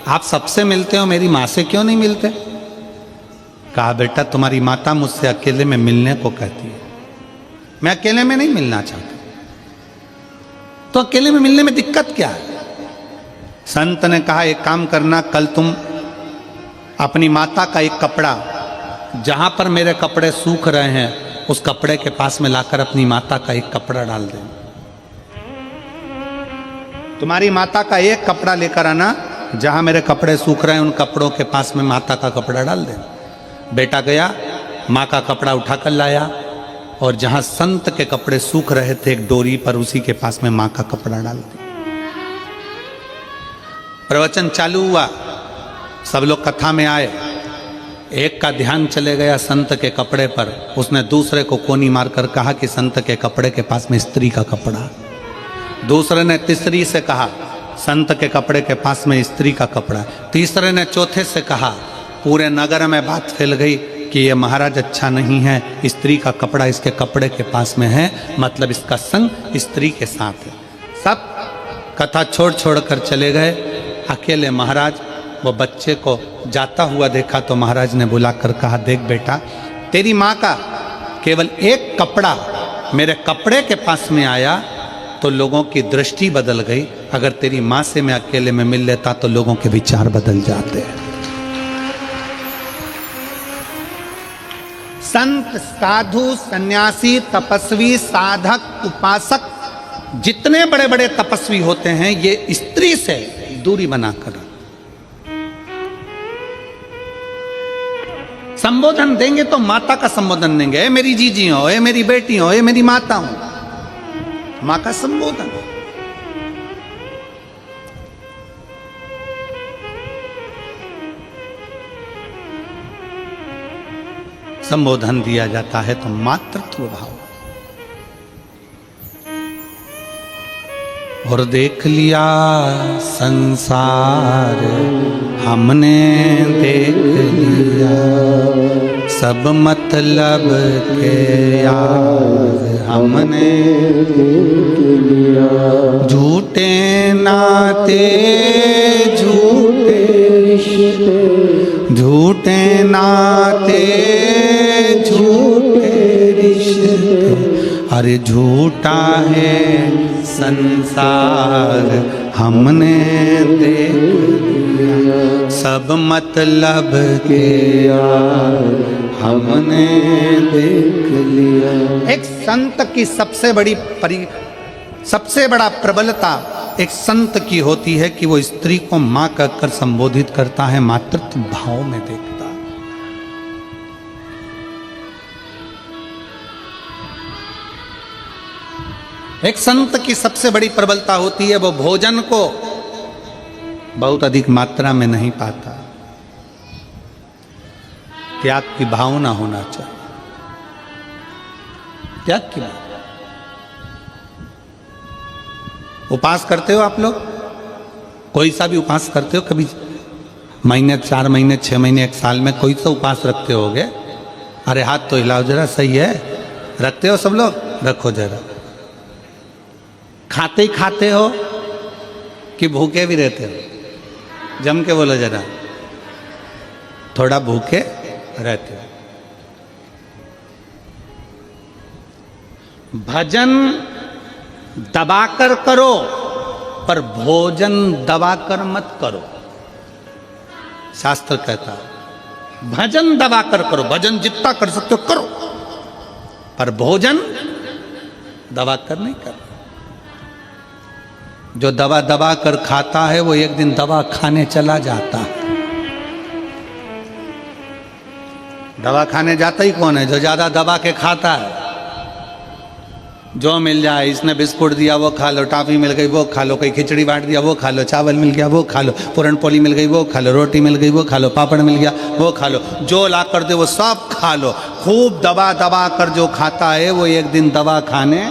आप सबसे मिलते हो, मेरी माँ से क्यों नहीं मिलते? कहा बेटा तुम्हारी माता मुझसे अकेले में मिलने को कहती है, मैं अकेले में नहीं मिलना चाहता, तो अकेले में मिलने में दिक्कत क्या है? संत ने कहा एक काम करना, कल तुम अपनी माता का एक कपड़ा जहां पर मेरे कपड़े सूख रहे हैं उस कपड़े के पास में लाकर अपनी माता का एक कपड़ा डाल दें। तुम्हारी माता का एक कपड़ा लेकर आना, जहां मेरे कपड़े सूख रहे हैं उन कपड़ों के पास में माता का कपड़ा डाल दें। बेटा गया, माँ का कपड़ा उठाकर लाया और जहां संत के कपड़े सूख रहे थे एक डोरी पर, उसी के पास में माँ का कपड़ा डाल दिया। प्रवचन चालू हुआ, सब लोग कथा में आए। एक का ध्यान चले गया संत के कपड़े पर, उसने दूसरे को कोनी मारकर कहा कि संत के कपड़े के पास में स्त्री का कपड़ा। दूसरे ने तीसरी से कहा संत के कपड़े के पास में स्त्री का कपड़ा। तीसरे ने चौथे से कहा, पूरे नगर में बात फैल गई कि ये महाराज अच्छा नहीं है, स्त्री का कपड़ा इसके कपड़े के पास में है, मतलब इसका संग स्त्री के साथ है। सब कथा छोड़ छोड़ कर चले गए। अकेले महाराज वो बच्चे को जाता हुआ देखा तो महाराज ने बुलाकर कहा देख बेटा, तेरी माँ का केवल एक कपड़ा मेरे कपड़े के पास में आया तो लोगों की दृष्टि बदल गई, अगर तेरी माँ से मैं अकेले में मिल लेता तो लोगों के विचार बदल जाते हैं। संत, साधु, सन्यासी, तपस्वी, साधक, उपासक जितने बड़े बड़े तपस्वी होते हैं ये स्त्री से दूरी बनाकर संबोधन देंगे तो माता का संबोधन देंगे, ए मेरी जीजी हो, ए मेरी बेटी हो, ए मेरी माता हो, मां का संबोधन। संबोधन दिया जाता है तो मातृत्व भाव। और देख लिया संसार हमने देख लिया, सब मतलब के यार हमने देख लिया, झूठे नाते झूठे रिश्ते, झूठे नाते झूठे रिश्ते, अरे झूठा है संसार हमने देख लिया, सब मतलब के यार हमने देख लिया। एक संत की सबसे बड़ा प्रबलता एक संत की होती है कि वो स्त्री को मां कहकर संबोधित करता है, मातृत्व भाव में देखता। एक संत की सबसे बड़ी प्रबलता होती है वो भोजन को बहुत अधिक मात्रा में नहीं पाता, त्याग की भावना होना चाहिए। त्याग की भावना। उपास करते हो आप लोग? कोई सा भी उपास करते हो? कभी महीने, 4 महीने, 6 महीने, 1 साल में कोई सा उपास रखते होगे? अरे हाथ तो हिलाओ जरा, सही है? रखते हो सब लोग? रखो जरा। खाते ही खाते हो कि भूखे भी रहते हो? जम के बोलो जरा। थोड़ा भूखे रहते हो। भजन दबाकर करो पर भोजन दबाकर मत करो, शास्त्र कहता है। भजन दबाकर करो, भजन जितना कर सकते हो करो, पर भोजन दबाकर नहीं करो। जो दबा दबा कर खाता है वो एक दिन दवा खाने चला जाता है। दवा खाने जाता ही कौन है? जो ज्यादा दबा के खाता है। जो मिल जाए, इसने बिस्कुट दिया वो खा लो, टॉफी मिल गई वो खा लो, कोई खिचड़ी बांट दिया वो खा लो, चावल मिल गया वो खा लो, पूरन पोली मिल गई वो खा लो, रोटी मिल गई वो खा लो, पापड़ मिल गया वो खा लो, जो ला कर दे वो सब खा लो। खूब दबा दबा कर जो खाता है वो एक दिन दवा खाने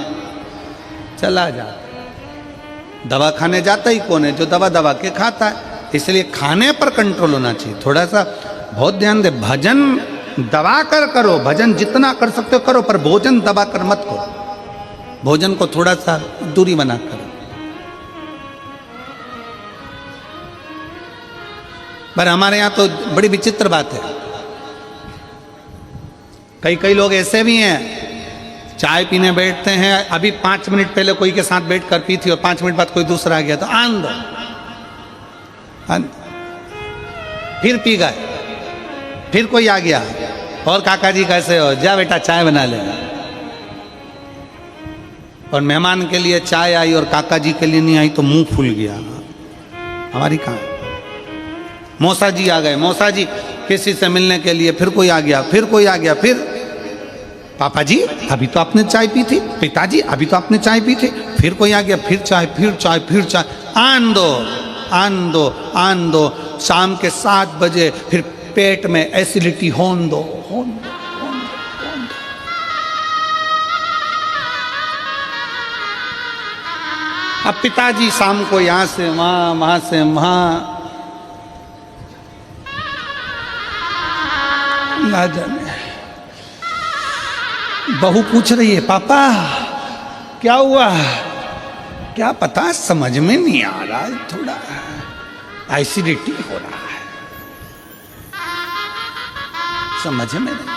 चला जाता है। दवा खाने जाता ही कौन है? जो दवा दबा के खाता है। इसलिए खाने पर कंट्रोल होना चाहिए। थोड़ा सा बहुत ध्यान दे। भजन दबा कर करो, भजन जितना कर सकते हो करो, पर भोजन दबा कर मत करो। भोजन को थोड़ा सा दूरी बना करो। पर हमारे यहाँ तो बड़ी विचित्र बात है। कई लोग ऐसे भी हैं, चाय पीने बैठते हैं, अभी 5 मिनट पहले कोई के साथ बैठ कर पी थी और 5 मिनट बाद कोई दूसरा आ गया तो आन दो, फिर पी गए, फिर कोई आ गया, और काका जी कैसे हो, जा बेटा चाय बना ले। और मेहमान के लिए चाय आई और काका जी के लिए नहीं आई तो मुंह फूल गया। हमारी कहाँ? मौसा जी आ गए, मौसा जी किसी से मिलने के लिए, फिर कोई आ गया, फिर कोई आ गया, फिर पापा जी अभी तो आपने चाय पी थी, पिताजी अभी तो आपने चाय पी थी, फिर कोई आ गया, फिर चाय, फिर चाय, फिर चाय। आन दो, आन दो, आन दो। शाम के 7 बजे फिर पेट में एसिडिटी होन दो, होन दो, होन दो, होन दो। अब पिताजी शाम को यहां से वहां, वहां से वहां, ना जाने। बहू पूछ रही है, पापा क्या हुआ? क्या पता, समझ में नहीं आ रहा है, थोड़ा एसिडिटी हो रहा है, समझ में नहीं।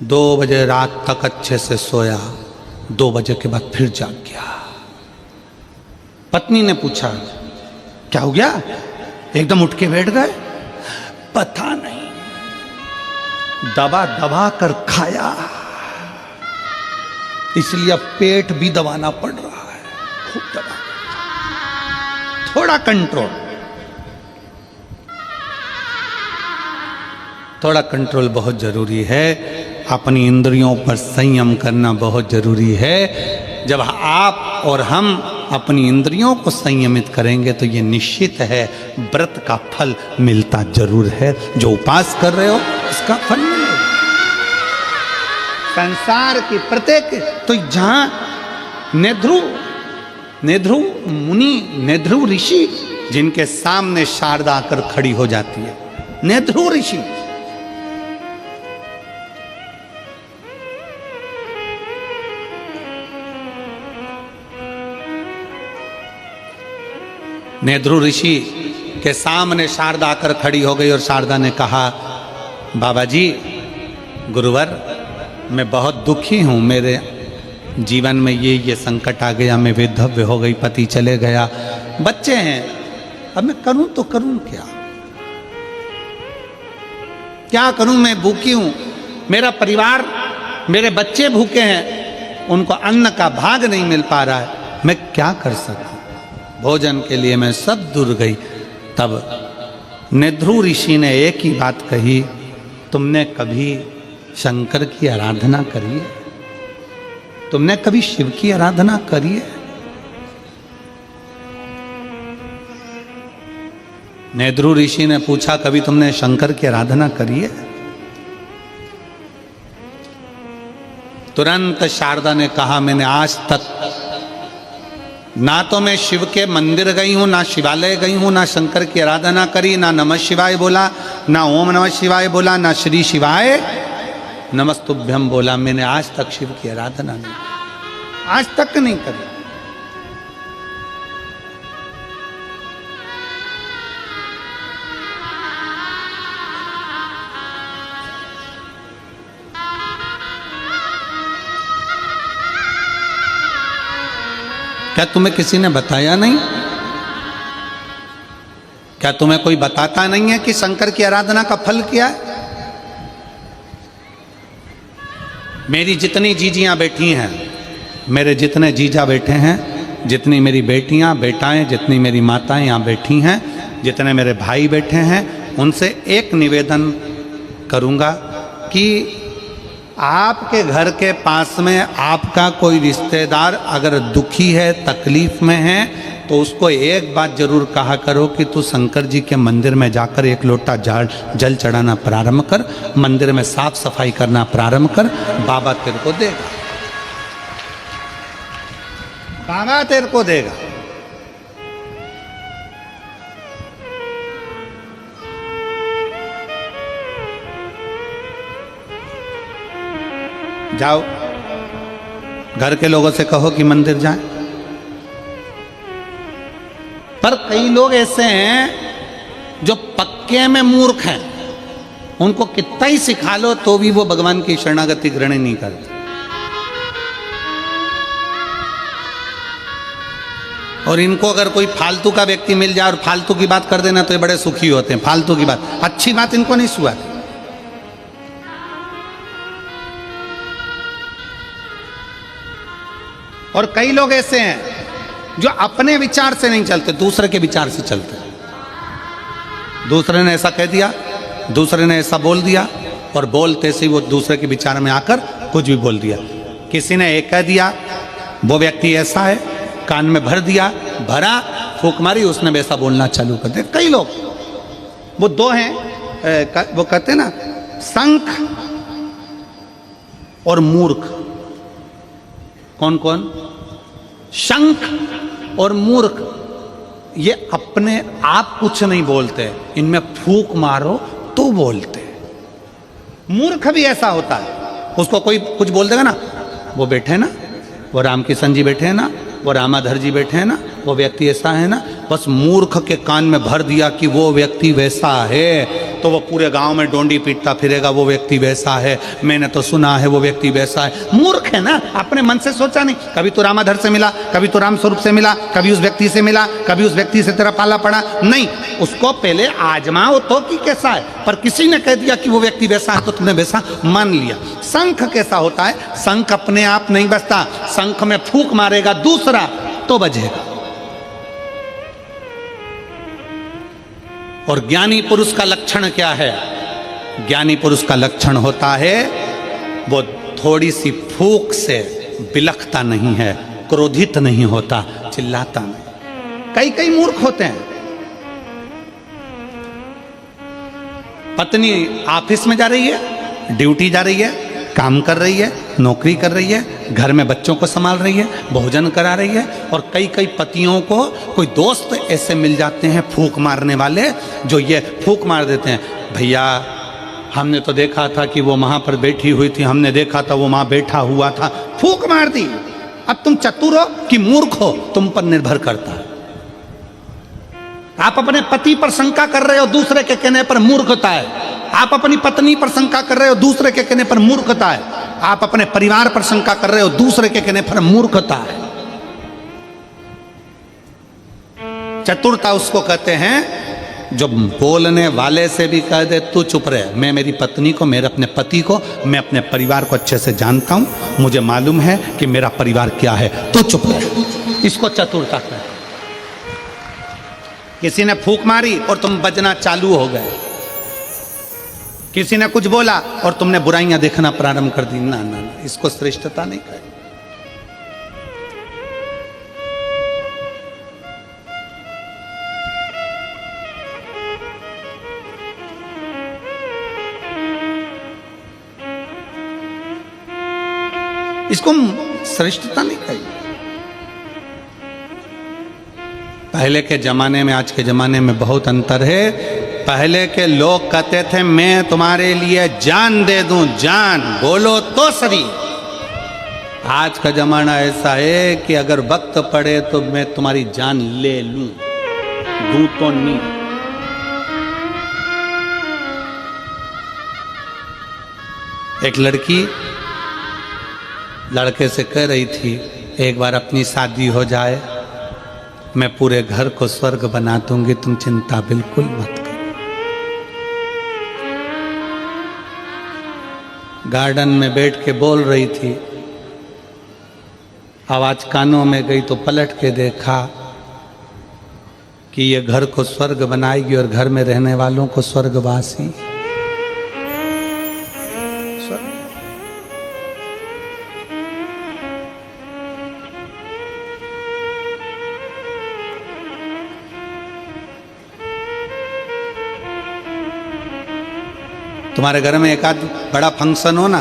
2 बजे रात तक अच्छे से सोया, 2 बजे के बाद फिर जाग गया। पत्नी ने पूछा क्या हो गया, एकदम उठ के बैठ गए? पता नहीं, दबा दबा कर खाया, इसलिए अब पेट भी दबाना पड़ रहा है, खूब दबा। थोड़ा कंट्रोल, थोड़ा कंट्रोल बहुत जरूरी है। अपनी इंद्रियों पर संयम करना बहुत जरूरी है। जब आप और हम अपनी इंद्रियों को संयमित करेंगे तो ये निश्चित है व्रत का फल मिलता जरूर है। जो उपास कर रहे हो उसका फल मिलेगा। संसार की प्रत्येक, तो जहां नेध्रु मुनि, नेध्रु ऋषि, जिनके सामने शारदा आकर खड़ी हो जाती है, नेध्रु ऋषि, नेध्रु ऋषि के सामने शारदा आकर खड़ी हो गई और शारदा ने कहा, बाबा जी, गुरुवर, मैं बहुत दुखी हूँ, मेरे जीवन में ये संकट आ गया, मैं विधव्य हो गई, पति चले गया, बच्चे हैं, अब मैं करूँ तो करूँ क्या? क्या करूँ? मैं भूखी हूँ, मेरा परिवार, मेरे बच्चे भूखे हैं, उनको अन्न का भाग नहीं मिल पा रहा है, मैं क्या कर सकूँ? भोजन के लिए मैं सब दूर गई। तब नेध्रु ऋषि ने एक ही बात कही, तुमने कभी शंकर की आराधना करी है? तुमने कभी शिव की आराधना करी है? नेध्रु ऋषि ने पूछा, कभी तुमने शंकर की आराधना करी है? तुरंत शारदा ने कहा, मैंने आज तक ना तो मैं शिव के मंदिर गई हूं, ना शिवालय गई हूं, ना शंकर की आराधना करी, ना नमः शिवाय बोला, ना ओम नमः शिवाय बोला, ना श्री शिवाय नमस्तुभ्यम बोला। मैंने आज तक शिव की आराधना नहीं, आज तक नहीं करी। क्या तुम्हें किसी ने बताया नहीं? क्या तुम्हें कोई बताता नहीं है कि शंकर की आराधना का फल क्या है? मेरी जितनी जीजियां बैठी हैं, मेरे जितने जीजा बैठे हैं, जितनी मेरी बेटियां, बेटाएं, जितनी मेरी माताएं यहाँ बैठी हैं, जितने मेरे भाई बैठे हैं, उनसे एक निवेदन करूंगा कि आपके घर के पास में आपका कोई रिश्तेदार अगर दुखी है, तकलीफ में है, तो उसको एक बात जरूर कहा करो कि तू शंकर जी के मंदिर में जाकर एक लोटा जल चढ़ाना प्रारंभ कर, मंदिर में साफ सफाई करना प्रारंभ कर, बाबा तेरे को देगा, बाबा तेरे को देगा। जाओ घर के लोगों से कहो कि मंदिर जाएं। पर कई लोग ऐसे हैं जो पक्के में मूर्ख हैं, उनको कितना ही सिखा लो तो भी वो भगवान की शरणागति ग्रहण नहीं करते। और इनको अगर कोई फालतू का व्यक्ति मिल जाए और फालतू की बात कर देना तो ये बड़े सुखी होते हैं। फालतू की बात, अच्छी बात इनको नहीं सुहा। और कई लोग ऐसे हैं जो अपने विचार से नहीं चलते, दूसरे के विचार से चलते। दूसरे ने ऐसा कह दिया, दूसरे ने ऐसा बोल दिया, और बोलते से वो दूसरे के विचार में आकर कुछ भी बोल दिया। किसी ने एक कह दिया, वो व्यक्ति ऐसा है, कान में भर दिया, भरा, फूंक मारी, उसने वैसा बोलना चालू कर दिया। कई लोग, वो दो हैं, वो कहते हैं ना, संख और मूर्ख। कौन कौन? शंख और मूर्ख। ये अपने आप कुछ नहीं बोलते, इनमें फूंक मारो तो बोलते। मूर्ख भी ऐसा होता है, उसको कोई कुछ बोल देगा ना, वो बैठे ना, वो रामकिशन जी बैठे हैं ना, वो रामाधर जी बैठे हैं ना, वो व्यक्ति ऐसा है ना, बस मूर्ख के कान में भर दिया कि वो व्यक्ति वैसा है, तो वो पूरे गांव में डोंडी पीटता फिरेगा, वो व्यक्ति वैसा है, मैंने तो सुना है वो व्यक्ति वैसा है। मूर्ख है ना, अपने मन से सोचा नहीं। कभी तो रामाधर से मिला, कभी तो राम स्वरूप से मिला, कभी उस व्यक्ति से मिला, कभी उस व्यक्ति से तेरा पाला पड़ा नहीं। उसको पहले आजमाओ तो कि कैसा है। पर किसी ने कह दिया कि वो व्यक्ति वैसा है तो तुमने वैसा मान लिया। शंख कैसा होता है? शंख अपने आप नहीं बजता, शंख में फूंक मारेगा दूसरा तो बजेगा। और ज्ञानी पुरुष का लक्षण क्या है? ज्ञानी पुरुष का लक्षण होता है वो थोड़ी सी फूंक से बिलखता नहीं है, क्रोधित नहीं होता, चिल्लाता नहीं। कई कई मूर्ख होते हैं। पत्नी ऑफिस में जा रही है, ड्यूटी जा रही है, काम कर रही है, नौकरी कर रही है, घर में बच्चों को संभाल रही है, भोजन करा रही है, और कई कई पतियों को कोई दोस्त ऐसे मिल जाते हैं फूंक मारने वाले, जो ये फूंक मार देते हैं, भैया हमने तो देखा था कि वो वहां पर बैठी हुई थी, हमने देखा था वो वहां बैठा हुआ था, फूंक मार दी। अब तुम चतुर हो कि मूर्ख हो, तुम पर निर्भर करता है। आप अपने पति पर शंका कर रहे हो, दूसरे के कहने पर मूर्खता है। आप अपनी पत्नी पर शंका कर रहे हो, दूसरे के कहने पर मूर्खता है। आप अपने परिवार पर शंका कर रहे हो, दूसरे के कहने पर मूर्खता है। चतुरता उसको कहते हैं जो बोलने वाले से भी कह दे तू चुप रहे, मैं मेरी पत्नी को, मेरे अपने पति को, मैं अपने परिवार को अच्छे से जानता हूं, मुझे मालूम है कि मेरा परिवार क्या है, तू चुप रहे। इसको चतुरता कहते हैं। किसी ने फूंक मारी और तुम बजना चालू हो गए, किसी ने कुछ बोला और तुमने बुराइयां देखना प्रारंभ कर दी, ना ना ना, इसको श्रेष्ठता नहीं कहे। इसको श्रेष्ठता नहीं कही। पहले के जमाने में आज के जमाने में बहुत अंतर है। पहले के लोग कहते थे मैं तुम्हारे लिए जान दे दूं, जान बोलो तो सही। आज का जमाना ऐसा है कि अगर वक्त पड़े तो मैं तुम्हारी जान ले लूं, दूं तो नहीं। एक लड़की लड़के से कह रही थी एक बार अपनी शादी हो जाए, मैं पूरे घर को स्वर्ग बना दूंगी, तुम चिंता बिल्कुल मत करो। गार्डन में बैठ के बोल रही थी, आवाज कानों में गई तो पलट के देखा कि ये घर को स्वर्ग बनाएगी और घर में रहने वालों को स्वर्गवासी। तुम्हारे घर में एक आध बड़ा फंक्शन हो ना,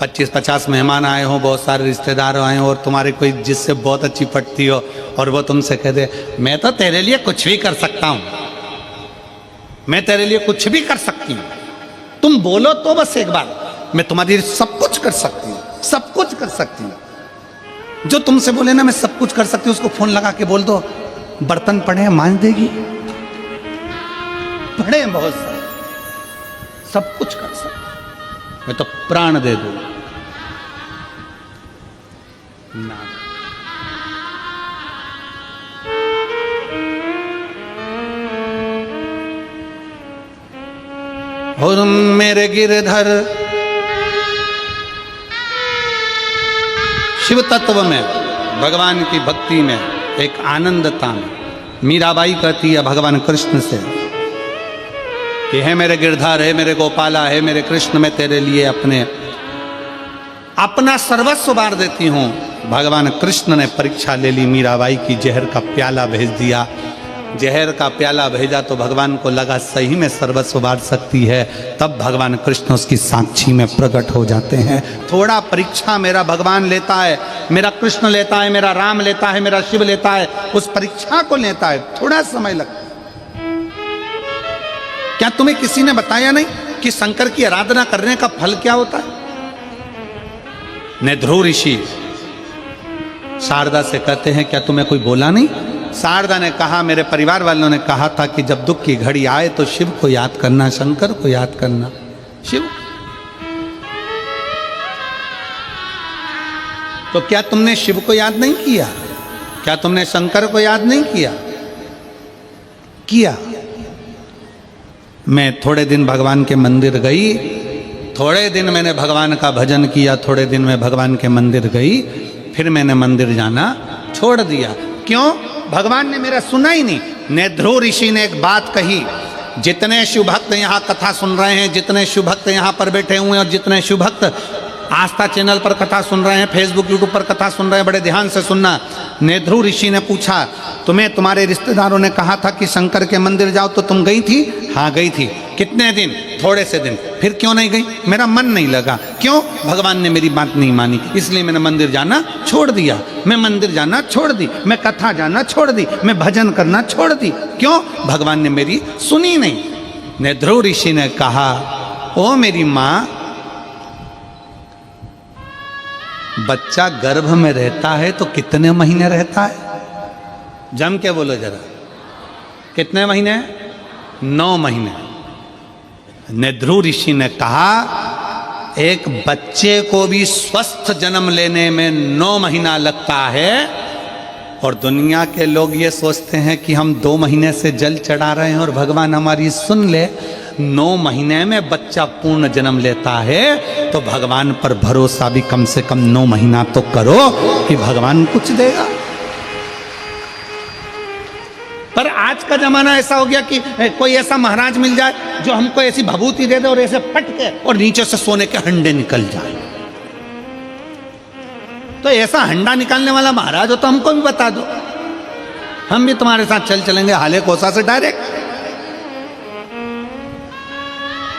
25-50 मेहमान आए हों, बहुत सारे रिश्तेदार आए हों, और तुम्हारे कोई जिससे बहुत अच्छी पटती हो और वो तुमसे कह दे मैं तो तेरे लिए कुछ भी कर सकता हूँ, मैं तेरे लिए कुछ भी कर सकती हूँ, तुम बोलो तो बस एक बार, मैं तुम्हारे लिए सब कुछ कर सकती हूँ, सब कुछ कर सकती हूँ। जो तुमसे बोले ना मैं सब कुछ कर सकती हूँ, उसको फोन लगा के बोल दो बर्तन पड़े हैं मांज देगी, पड़े हैं बहुत सारे, सब कुछ कर सकती, मैं तो प्राण दे दूँ ना। और मेरे गिरधर शिव तत्व में, भगवान की भक्ति में, एक आनंदता में, मीराबाई कहती है भगवान कृष्ण से कि हे मेरे गिरधर, हे मेरे गोपाला, हे मेरे कृष्ण, मैं तेरे लिए अपना सर्वस्व वार देती हूँ। भगवान कृष्ण ने परीक्षा ले ली, मीराबाई की जहर का प्याला भेज दिया। जहर का प्याला भेजा तो भगवान को लगा सही में सर्वस्व वार सकती है, तब भगवान कृष्ण उसकी साक्षी में प्रकट हो जाते हैं। थोड़ा परीक्षा मेरा भगवान लेता है, मेरा कृष्ण लेता है, मेरा राम लेता है, मेरा शिव लेता है, उस परीक्षा को लेता है, थोड़ा समय लगता है। क्या तुम्हें किसी ने बताया नहीं कि शंकर की आराधना करने का फल क्या होता है? नेध्रु ऋषि शारदा से कहते हैं क्या तुम्हें कोई बोला नहीं? शारदा ने कहा मेरे परिवार वालों ने कहा था कि जब दुख की घड़ी आए तो शिव को याद करना, शंकर को याद करना। शिव, तो क्या तुमने शिव को याद नहीं किया? क्या तुमने शंकर को याद नहीं किया? किया। मैं थोड़े दिन भगवान के मंदिर गई, थोड़े दिन मैंने भगवान का भजन किया, थोड़े दिन मैं भगवान के मंदिर गई, फिर मैंने मंदिर जाना छोड़ दिया। क्यों? भगवान ने मेरा सुना ही नहीं। नेध्रु ऋषि ने एक बात कही, जितने शिव भक्त यहाँ कथा सुन रहे हैं, जितने शिव भक्त यहाँ पर बैठे हुए हैं और जितने शिव भक्त आस्था चैनल पर कथा सुन रहे हैं, फेसबुक यूट्यूब पर कथा सुन रहे हैं, बड़े ध्यान से सुनना। नेध्रु ऋषि ने पूछा तुम्हें तुम्हारे रिश्तेदारों ने कहा था कि शंकर के मंदिर जाओ, तो तुम गई थी? हाँ गई थी। कितने दिन? थोड़े से दिन। फिर क्यों नहीं गई? मेरा मन नहीं लगा। क्यों? भगवान ने मेरी बात नहीं मानी, इसलिए मैंने मंदिर जाना छोड़ दिया। मैं मंदिर जाना छोड़ दी, मैं कथा जाना छोड़ दी, मैं भजन करना छोड़ दी। क्यों? भगवान ने मेरी सुनी नहीं। नेध्रु ऋषि ने कहा ओ मेरी माँ, बच्चा गर्भ में रहता है तो कितने महीने रहता है? जम के बोलो जरा, कितने महीने? 9 महीने। नेध्रु ऋषि ने कहा एक बच्चे को भी स्वस्थ जन्म लेने में 9 महीना लगता है, और दुनिया के लोग ये सोचते हैं कि हम 2 महीने से जल चढ़ा रहे हैं और भगवान हमारी सुन ले। 9 महीने में बच्चा पूर्ण जन्म लेता है, तो भगवान पर भरोसा भी कम से कम 9 महीना तो करो कि भगवान कुछ देगा। पर आज का जमाना ऐसा हो गया कि कोई ऐसा महाराज मिल जाए जो हमको ऐसी भभूति दे दे और ऐसे पट के और नीचे से सोने के हंडे निकल जाए। तो ऐसा हंडा निकालने वाला महाराज हो तो हमको भी बता दो, हम भी तुम्हारे साथ चलेंगे हाले कोसा से डायरेक्ट,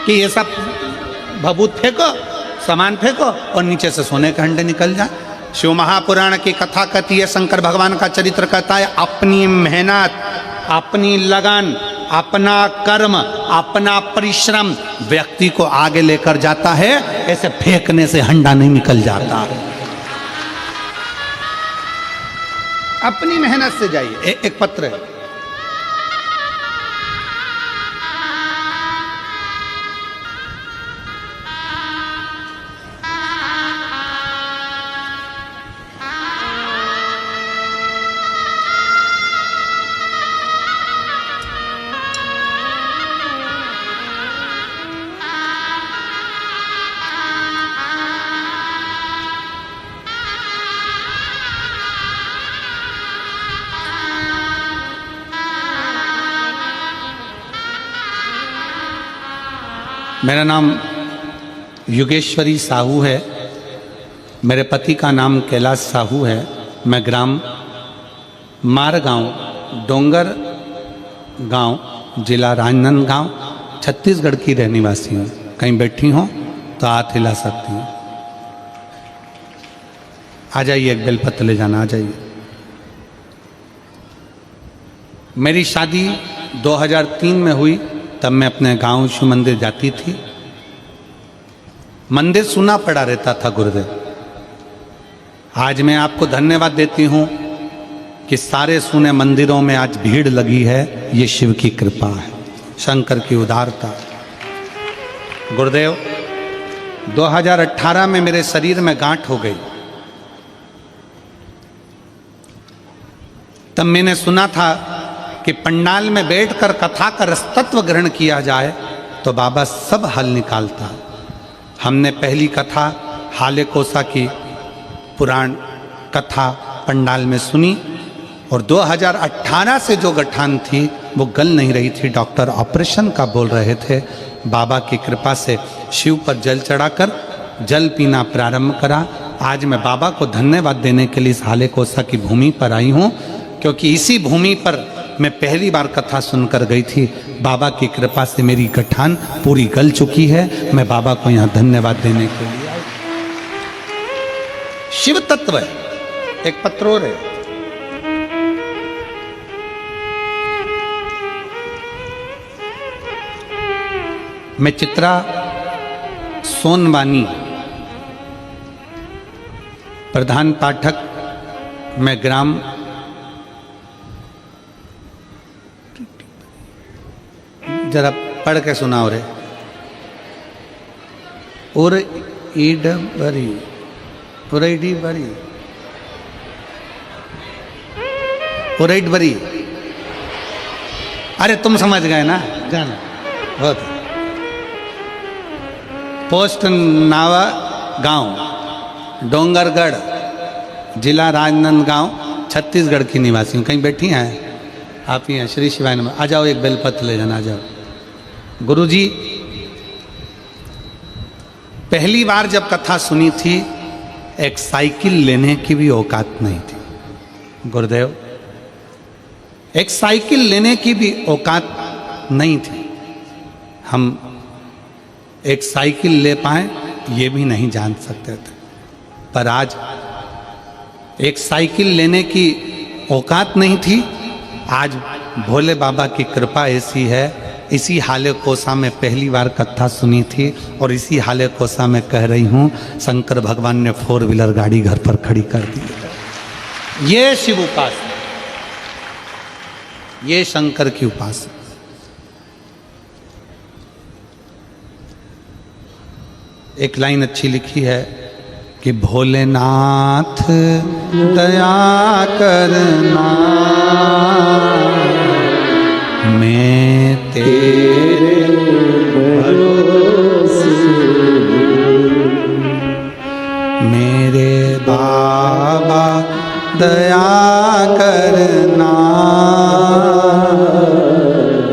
कि ये सब भभूत फेंको, सामान फेंको और नीचे से सोने के हंडे निकल जाए। शिव महापुराण की कथा कहती है, शंकर भगवान का चरित्र कहता है अपनी मेहनत, अपनी लगन, अपना कर्म, अपना परिश्रम व्यक्ति को आगे लेकर जाता है, ऐसे फेंकने से हंडा नहीं निकल जाता। अपनी मेहनत से जाइए। एक पत्र है, मेरा नाम योगेश्वरी साहू है, मेरे पति का नाम कैलाश साहू है। मैं ग्राम मारगांव, डोंगर गांव, जिला राजनांदगांव, छत्तीसगढ़ की रहने वासी हूँ। कहीं बैठी हो तो हाथ हिला सकती हैं। आ जाइए, एक बेलपत्र ले जाना, आ जाइए। मेरी शादी 2003 में हुई, तब मैं अपने गांव शिव मंदिर जाती थी। मंदिर सुना पड़ा रहता था गुरुदेव। आज मैं आपको धन्यवाद देती हूं कि सारे सुने मंदिरों में आज भीड़ लगी है। ये शिव की कृपा है, शंकर की उदारता। गुरुदेव 2018 में मेरे शरीर में गांठ हो गई। तब मैंने सुना था कि पंडाल में बैठकर कथा का रसतत्व ग्रहण किया जाए तो बाबा सब हल निकालता। हमने पहली कथा हाले कोसा की पुराण कथा पंडाल में सुनी और 2018 से जो गठान थी वो गल नहीं रही थी। डॉक्टर ऑपरेशन का बोल रहे थे। बाबा की कृपा से शिव पर जल चढ़ाकर जल पीना प्रारंभ करा। आज मैं बाबा को धन्यवाद देने के लिए इस हाले कोसा की भूमि पर आई हूँ, क्योंकि इसी भूमि पर मैं पहली बार कथा सुनकर गई थी। बाबा की कृपा से मेरी गठान पूरी गल चुकी है। मैं बाबा को यहाँ धन्यवाद देने के लिए आई। शिव तत्व है। एक पत्र और है, मैं चित्रा सोनवानी, प्रधान पाठक, मैं ग्राम जरा पढ़ के सुनाओ रे। और ईड बरी उरेडी बरी उरेड बरी। अरे तुम समझ गए ना, जाना बहुत। पोस्ट नावा गांव, डोंगरगढ़, जिला राजनांदगांव, छत्तीसगढ़ की निवासी हूँ। कहीं बैठी हैं आप? ही हैं। श्री शिवाय नमः। आ जाओ, एक बेलपत्र ले जाना, आ जाओ। गुरुजी, पहली बार जब कथा सुनी थी, एक साइकिल लेने की भी औकात नहीं थी। गुरुदेव, एक साइकिल लेने की भी औकात नहीं थी। हम एक साइकिल ले पाए ये भी नहीं जान सकते थे। पर आज एक साइकिल लेने की औकात नहीं थी। आज भोले बाबा की कृपा ऐसी है। इसी हाले कोसा में पहली बार कथा सुनी थी और इसी हाले कोसा में कह रही हूँ, शंकर भगवान ने 4 व्हीलर गाड़ी घर पर खड़ी कर दी। ये शिव उपासना, ये शंकर की उपासना। एक लाइन अच्छी लिखी है कि भोलेनाथ दया करना, मैं तेरे भरोसे, मेरे बाबा दया करना,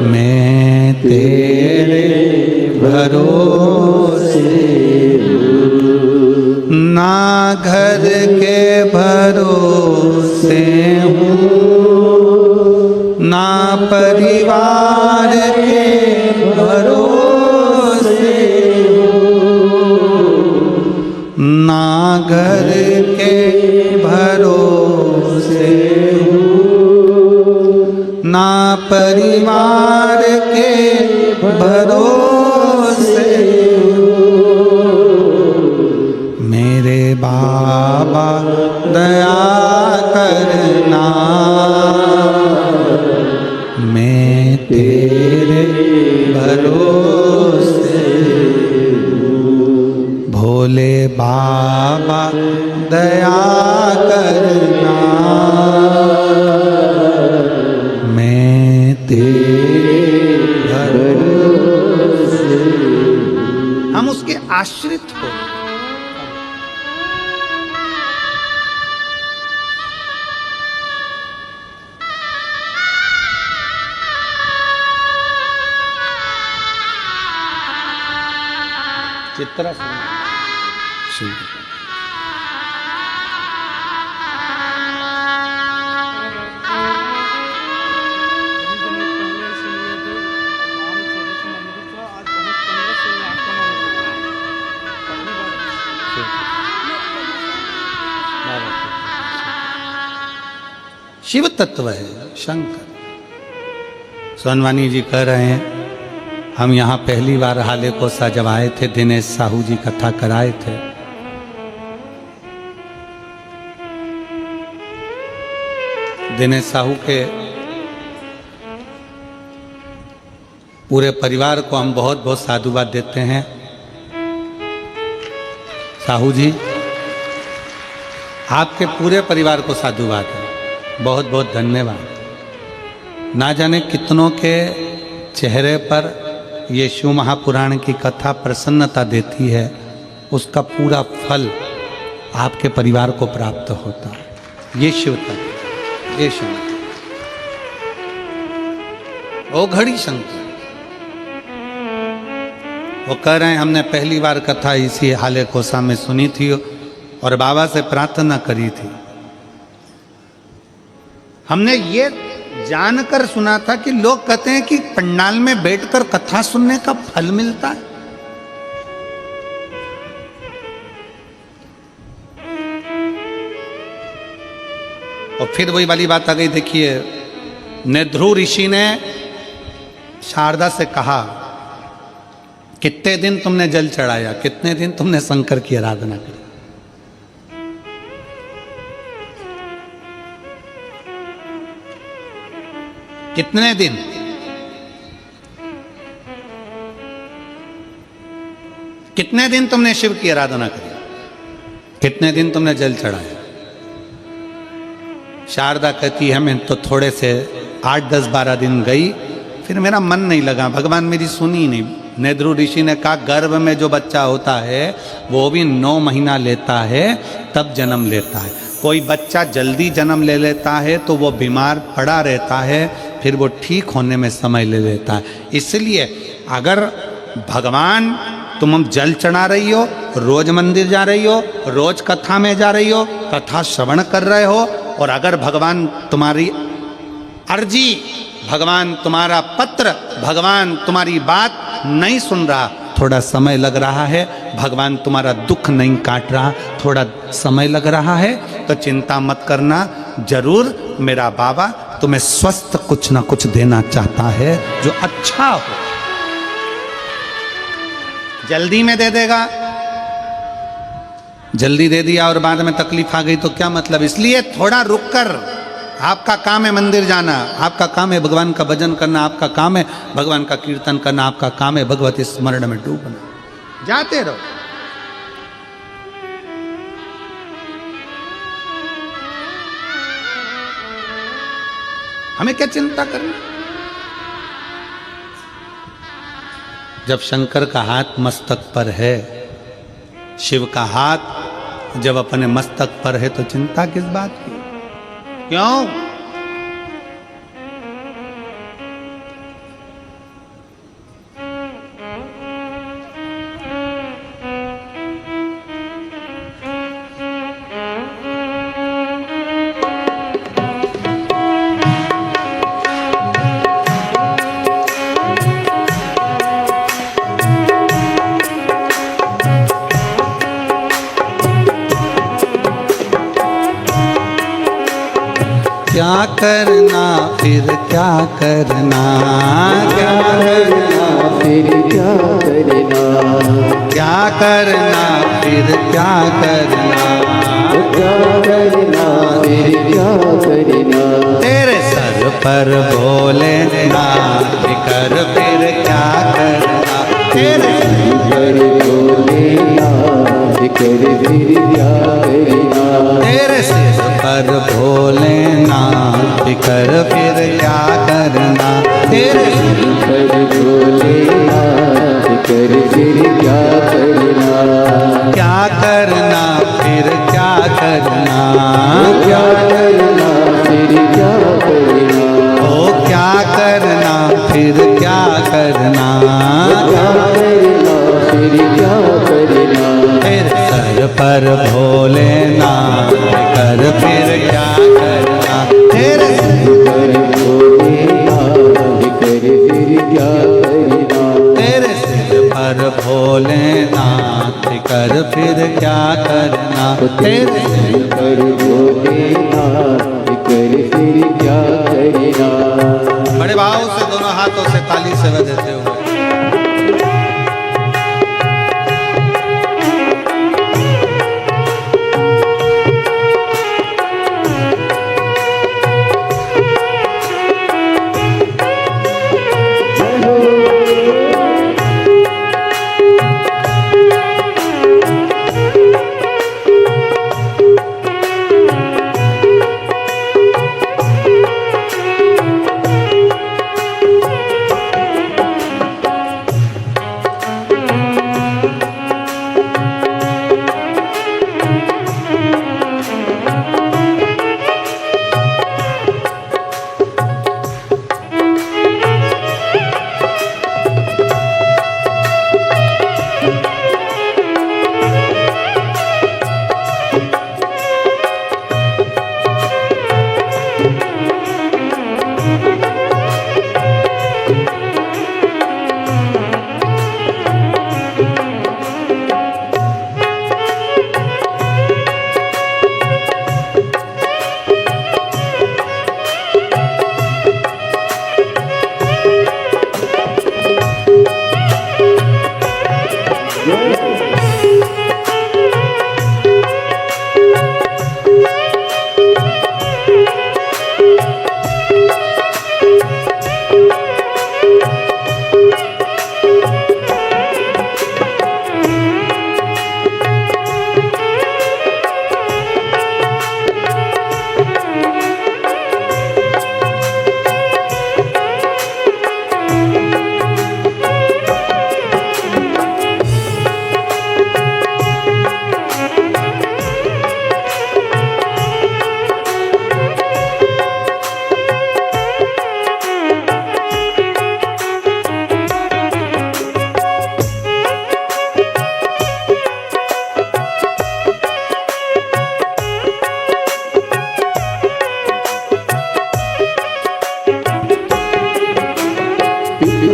मैं तेरे भरोसे, ना घर के भरोसे हूँ, ना परिवार के भरोसे हूँ, ना घर के भरोसे हूँ, ना परिवार के भरोसे हूँ, मेरे बाबा दया करना, मैं तेरे भरोसे हूँ। भोले बाबा दया करना, मैं तेरे भरोसे। हम उसके आश्रित हो। चित्रा शिव शिव तत्व है शंकर। सोनवानी जी कह रहे हैं हम यहाँ पहली बार हाले कोसा जब आए थे, दिनेश साहू जी कथा कराए थे। दिनेश साहू के पूरे परिवार को हम बहुत बहुत साधुवाद देते हैं। साहू जी आपके पूरे परिवार को साधुवाद है, बहुत बहुत धन्यवाद। ना जाने कितनों के चेहरे पर ये शिव महापुराण की कथा प्रसन्नता देती है, उसका पूरा फल आपके परिवार को प्राप्त होता है। ये शिव तत्व, ये शिव ओ घड़ी शंकर। वो कह रहे हैं हमने पहली बार कथा इसी हाले कोसा में सुनी थी और बाबा से प्रार्थना करी थी। हमने ये जानकर सुना था कि लोग कहते हैं कि पंडाल में बैठकर कथा सुनने का फल मिलता है। और फिर वही वाली बात आ गई। देखिए नेध्रु ऋषि ने शारदा से कहा कितने दिन तुमने जल चढ़ाया, कितने दिन तुमने शंकर की आराधना की। कितने दिन? कितने दिन तुमने शिव की आराधना करी, कितने दिन तुमने जल चढ़ाया। शारदा कहती है मैं तो थोड़े से 8, 10, 12 दिन गई, फिर मेरा मन नहीं लगा, भगवान मेरी सुनी नहीं। नेद्रु ऋषि ने कहा गर्भ में जो बच्चा होता है वो भी 9 महीना लेता है तब जन्म लेता है। कोई बच्चा जल्दी जन्म ले लेता है तो वो बीमार पड़ा रहता है, फिर वो ठीक होने में समय ले लेता है। इसलिए अगर भगवान तुम हम जल चढ़ा रही हो, रोज मंदिर जा रही हो, रोज कथा में जा रही हो, कथा श्रवण कर रहे हो, और अगर भगवान तुम्हारी अर्जी, भगवान तुम्हारा पत्र, भगवान तुम्हारी बात नहीं सुन रहा, थोड़ा समय लग रहा है, भगवान तुम्हारा दुख नहीं काट रहा, थोड़ा समय लग रहा है, तो चिंता मत करना, जरूर मेरा बाबा तुम्हें स्वस्थ कुछ ना कुछ देना चाहता है जो अच्छा हो। जल्दी में दे देगा, जल्दी दे दिया और बाद में तकलीफ आ गई तो क्या मतलब। इसलिए थोड़ा रुक कर, आपका काम है मंदिर जाना, आपका काम है भगवान का भजन करना, आपका काम है भगवान का कीर्तन करना, आपका काम है भगवती स्मरण में डूबना, जाते रहो। हमें क्या चिंता करना। जब शंकर का हाथ मस्तक पर है, शिव का हाथ जब अपने मस्तक पर है, तो चिंता किस बात की। क्यों? क्या करना फिर क्या करना, क्या करना फिर क्या करना, क्या करना फिर क्या करना, क्या करना फिर क्या करना, तेरे सर पर भोलेनाथ कर फिर क्या करना, तेरे सर पर भोलेनाथ कर फिर क्या करना, तेरे सिर पर भोलेनाथ कर फिर क्या करना, तेरे सिर पर भोलेनाथ कर फिर क्या करना, क्या करना फिर क्या करना, क्या करना फिर क्या करना, ओ क्या करना फिर क्या करना, क्या करना फिर क्या करना, तेरे सर पर भोलेनाथ कर फिर क्या करना, तेरे सर पर भोलेनाथ कर फिर क्या करना, तेरे सिर पर भोलेनाथ कर फिर क्या करना, तेरे सिर पर भोलेनाथ फिकर फिर क्या करना। बड़े भाव से दोनों हाथों से ताली से बजाते हुए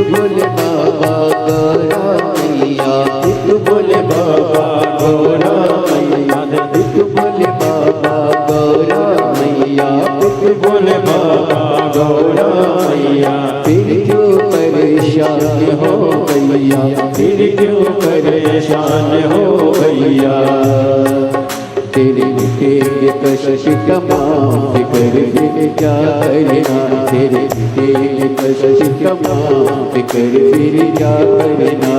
बोले बाबा गौरा मैया, बोले बाबा गौरा मैया, बोले बाबा गौरा मैया, बोले बाबा गौरा मैया। फिर क्यों परेशान हो भैया, फिर क्यों परेशान हो भैया। तेरे तेरे कष्ट कमाम फिकर फिर क्या करना। तेरे तेरे कष्ट कमाम फिकर फिर क्या करना।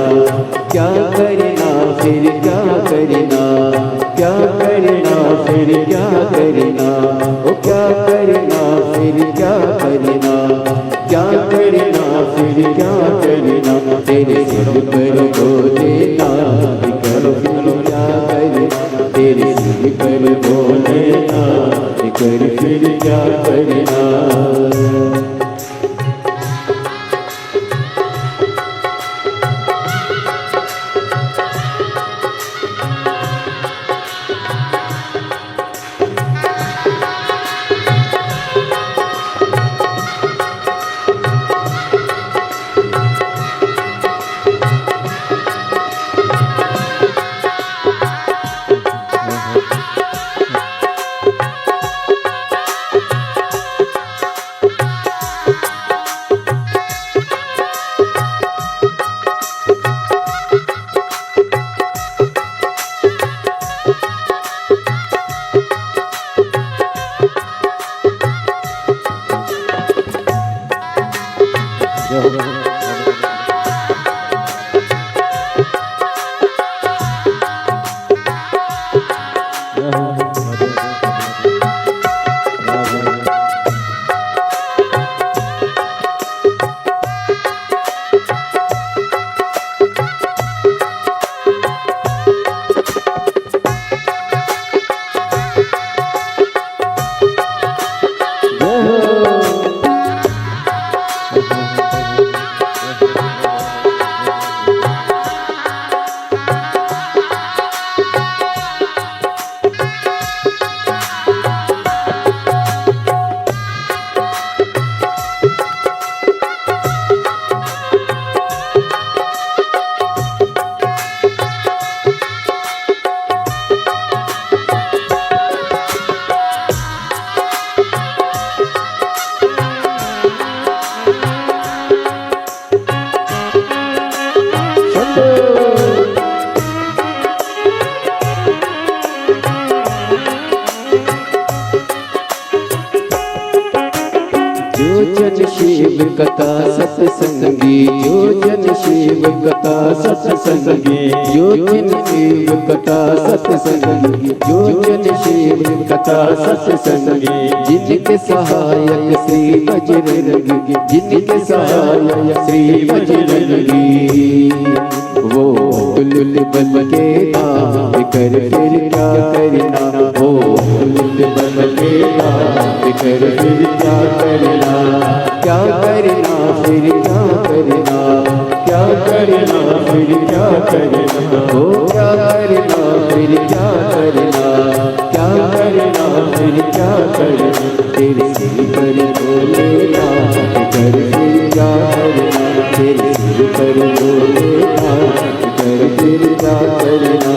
क्या करना फिर क्या करना। क्या करना फिर क्या करना। ओ क्या करना फिर क्या करना। क्या करना फिर क्या करना। तेरे सिर पर बोलेना फिकर फिर क्या करना। तेरे सिर पर बोलेना फिकर फिर क्या करना। कथा सत्संगी, जो जन शिव कथा सत्संगी, जो जन शिव कथा सत्संगी, जो जन शिव कथा सत्संगी, जिनके सहायक श्री बजरंगी, जिनके सहायक श्री बजरंगी, वो तुल बल के नाम कर फिर क्या करना, वो तुल बल के नाम कर फिर क्या करना, क्या करना फिर क्या करना, क्या करना फिर क्या करना, वो क्या करना फिर क्या करना, क्या करना फिर क्या करना, तेरे सिर पर भोलेनाथ कर फिर क्या करना, तेरे सिर पर भोलेनाथ कर फिर क्या करना।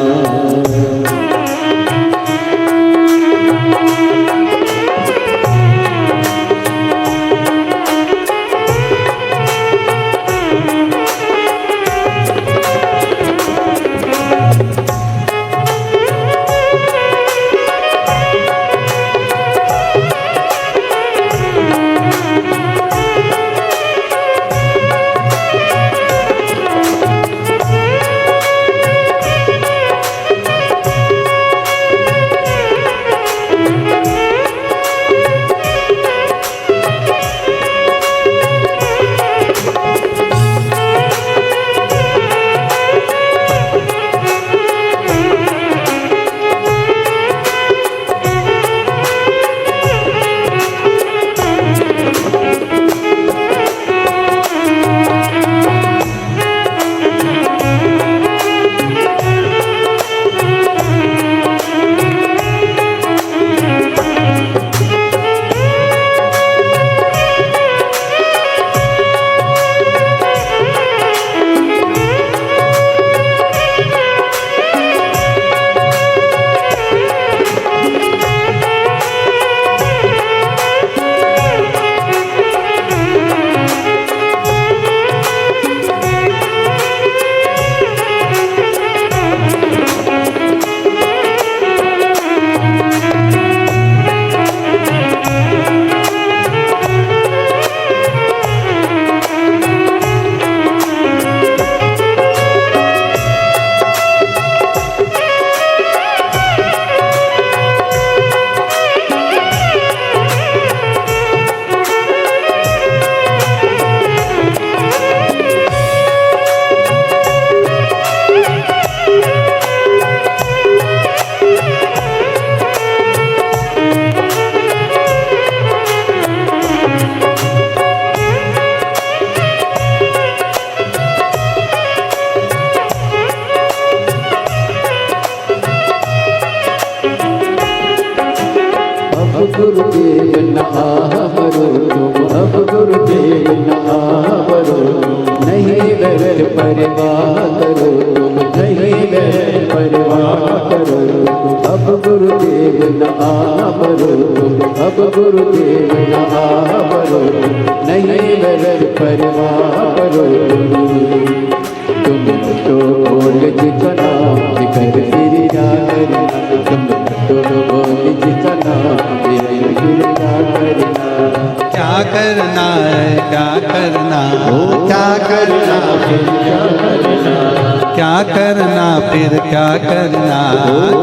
गुरुदेव नामरो तुम, अब गुरुदेव नामरो, नहीं व्यर्थ परवाह करो तुम, नहीं व्यर्थ परवाह करो तुम, अब गुरुदेव नामरो तुम, अब गुरुदेव नामरो, नहीं व्यर्थ परवाह करो तुम तो बोल जिसका नाम कर फिर क्या करना, तुम तो बोल जिसका नाम क्या करना है, क्या करना, क्या करना फिर क्या करना, क्या करना फिर क्या करना,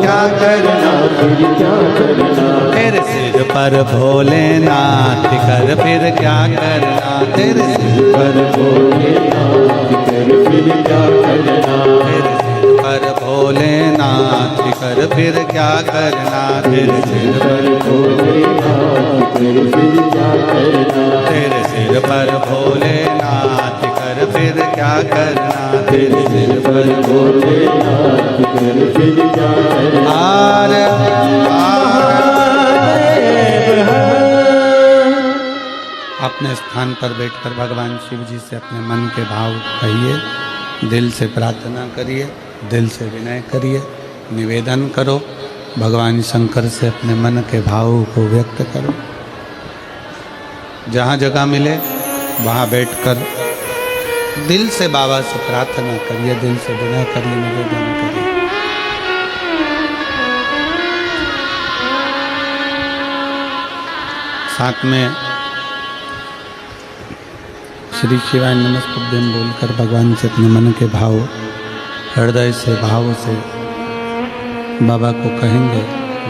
क्या करना फिर क्या करना, तेरे सिर पर भोलेनाथ कर फिर क्या करना, तेरे सिर पर भोलेनाथ कर फिर क्या करना, तेरे सिर पर भोलेनाथ कर फिर क्या करना, तेरे सिर पर भोलेनाथ कर फिर क्या करना, तेरे सिर पर भोलेनाथ कर फिर क्या करना, तेरे सिर पर भोलेनाथ कर फिर क्या करना। आर अपने स्थान पर बैठकर भगवान शिव जी से अपने मन के भाव कहिए, दिल से प्रार्थना करिए, दिल से विनय करिए, निवेदन करो, भगवान शंकर से अपने मन के भाव को व्यक्त करो। जहाँ जगह मिले वहाँ बैठकर दिल से बाबा से प्रार्थना करिए, दिल से विनय करिए, निवेदन करिए। साथ में श्री शिवाय नमस्तुभ्यम बोलकर भगवान से अपने मन के भाव हृदय से भाव से बाबा को कहेंगे,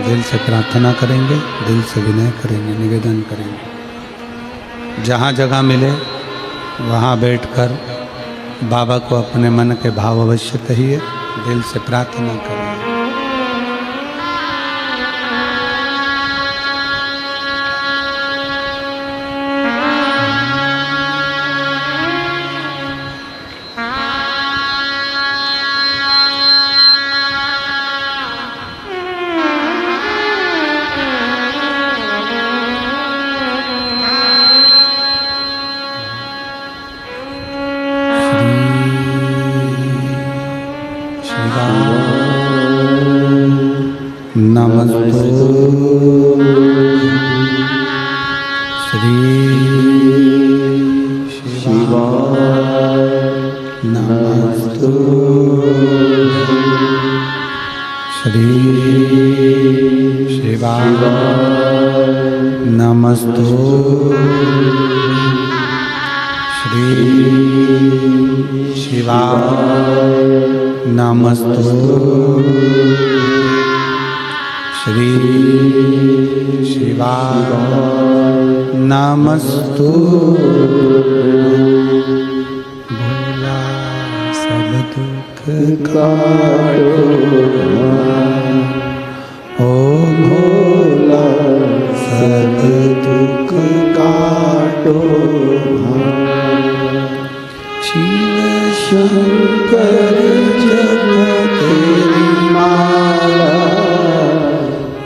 दिल से प्रार्थना करेंगे, दिल से विनय करेंगे, निवेदन करेंगे। जहाँ जगह मिले वहाँ बैठकर बाबा को अपने मन के भाव अवश्य कहिए, दिल से प्रार्थना करें। नमस्तु श्री शिवाय नमस्तु श्री शिवाय नमस्तु श्री शिवाय नमस्तु श्री शिवाय नमस्तु। भोला सब दुख काटो, ओ भोला सब दुख काटो। शिव शंकर जप तेरी माला,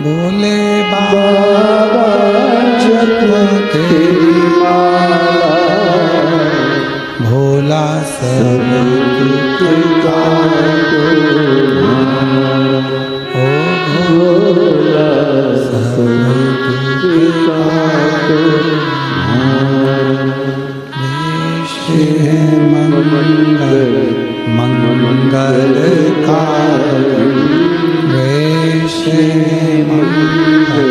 भोले बाबा जप तेरी माला। भोला सब दुख काटो, ओ भोला सब दुख काटो। मंगल मंगल वैश्य मंगल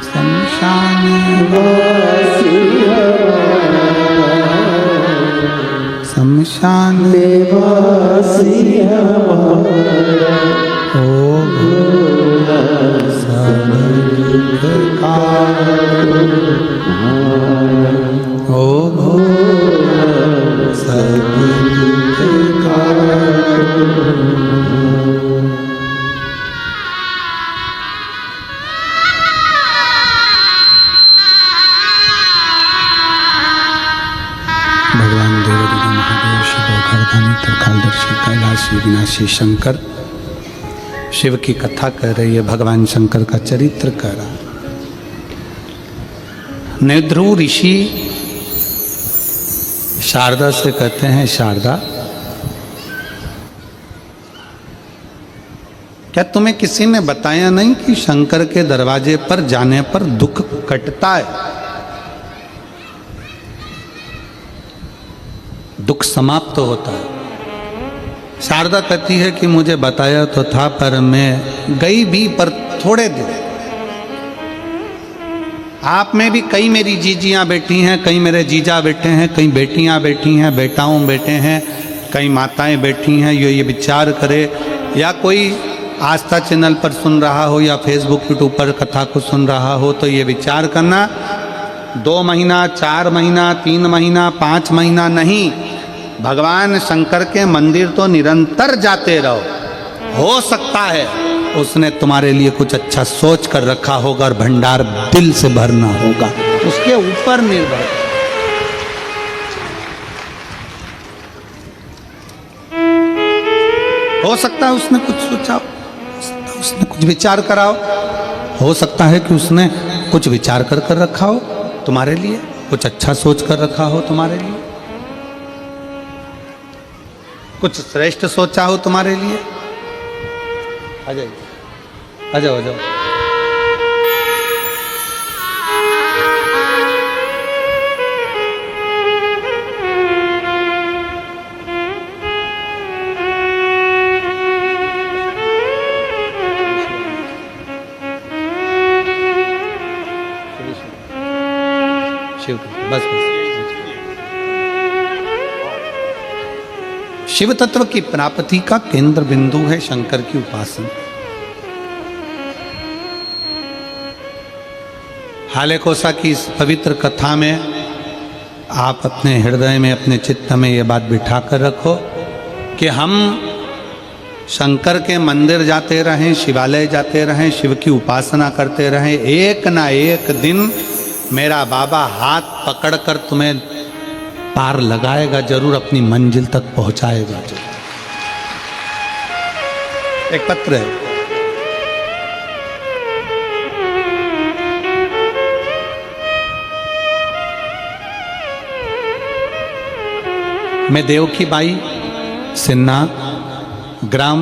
शमशान वासी शमशान वासी ओ भोला सब दुख काटो, ओ भोला सब दुख काटो। भगवान देवदेव महादेव शिव घरधानी त्रिकालदर्शी कैलाशी विनाशी शंकर शिव की कथा कर रही है, भगवान शंकर का चरित्र कर रहा। नेद्रु ऋषि शारदा से कहते हैं, शारदा क्या तुम्हें किसी ने बताया नहीं कि शंकर के दरवाजे पर जाने पर दुख कटता है, दुख समाप्त होता है। शारदा कहती है कि मुझे बताया तो था, पर मैं गई भी पर थोड़े दिन। आप में भी कई मेरी जीजियां बैठी हैं, कई मेरे जीजा बैठे हैं, कई बेटियां बैठी हैं, बेटाओं बैठे हैं, कई माताएं बैठी हैं। ये विचार करे, या कोई आस्था चैनल पर सुन रहा हो या फेसबुक यूट्यूब पर कथा को सुन रहा हो, तो ये विचार करना 2 महीना 4 महीना 3 महीना 5 महीना नहीं, भगवान शंकर के मंदिर तो निरंतर जाते रहो। हो सकता है उसने तुम्हारे लिए कुछ अच्छा सोच कर रखा होगा और भंडार दिल से भरना होगा, उसके ऊपर निर्भर। हो सकता है उसने कुछ सोचा, उसने कुछ विचार करा हो। हो सकता है कि उसने कुछ विचार कर रखा हो तुम्हारे लिए, कुछ अच्छा सोच कर रखा हो तुम्हारे लिए, कुछ श्रेष्ठ सोचा हो तुम्हारे लिए। आ जाइए, आ जाओ, आ जाओ। बस बस। शिव तत्व की प्राप्ति का केंद्र बिंदु है शंकर की उपासना। हालेकोसा की इस पवित्र कथा में आप अपने हृदय में, अपने चित्त में ये बात बिठा कर रखो कि हम शंकर के मंदिर जाते रहें, शिवालय जाते रहें, शिव की उपासना करते रहें, एक ना एक दिन मेरा बाबा हाथ पकड़कर तुम्हें पार लगाएगा जरूर, अपनी मंजिल तक पहुंचाएगा जरूर। एक पत्र है, मैं देवकी बाई सिन्हा, ग्राम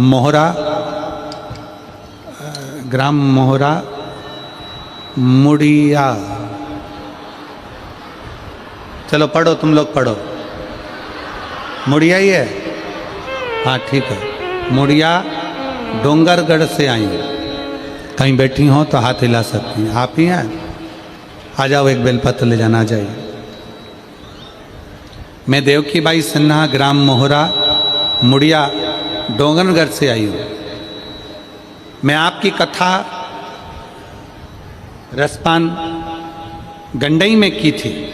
मोहरा मुड़िया, चलो पढ़ो, तुम लोग पढ़ो, मुड़िया ही है, हाँ ठीक है, मुड़िया डोंगरगढ़ से आई। कहीं बैठी हो तो हाथ हिला सकती हैं, आप ही हैं, आ जाओ, एक बेलपत्र ले जाना चाहिए। मैं देवकी बाई सिन्हा, ग्राम मोहरा मुड़िया डोंगरगढ़ से आई हूँ। मैं आपकी कथा रसपान गंडई में की थी।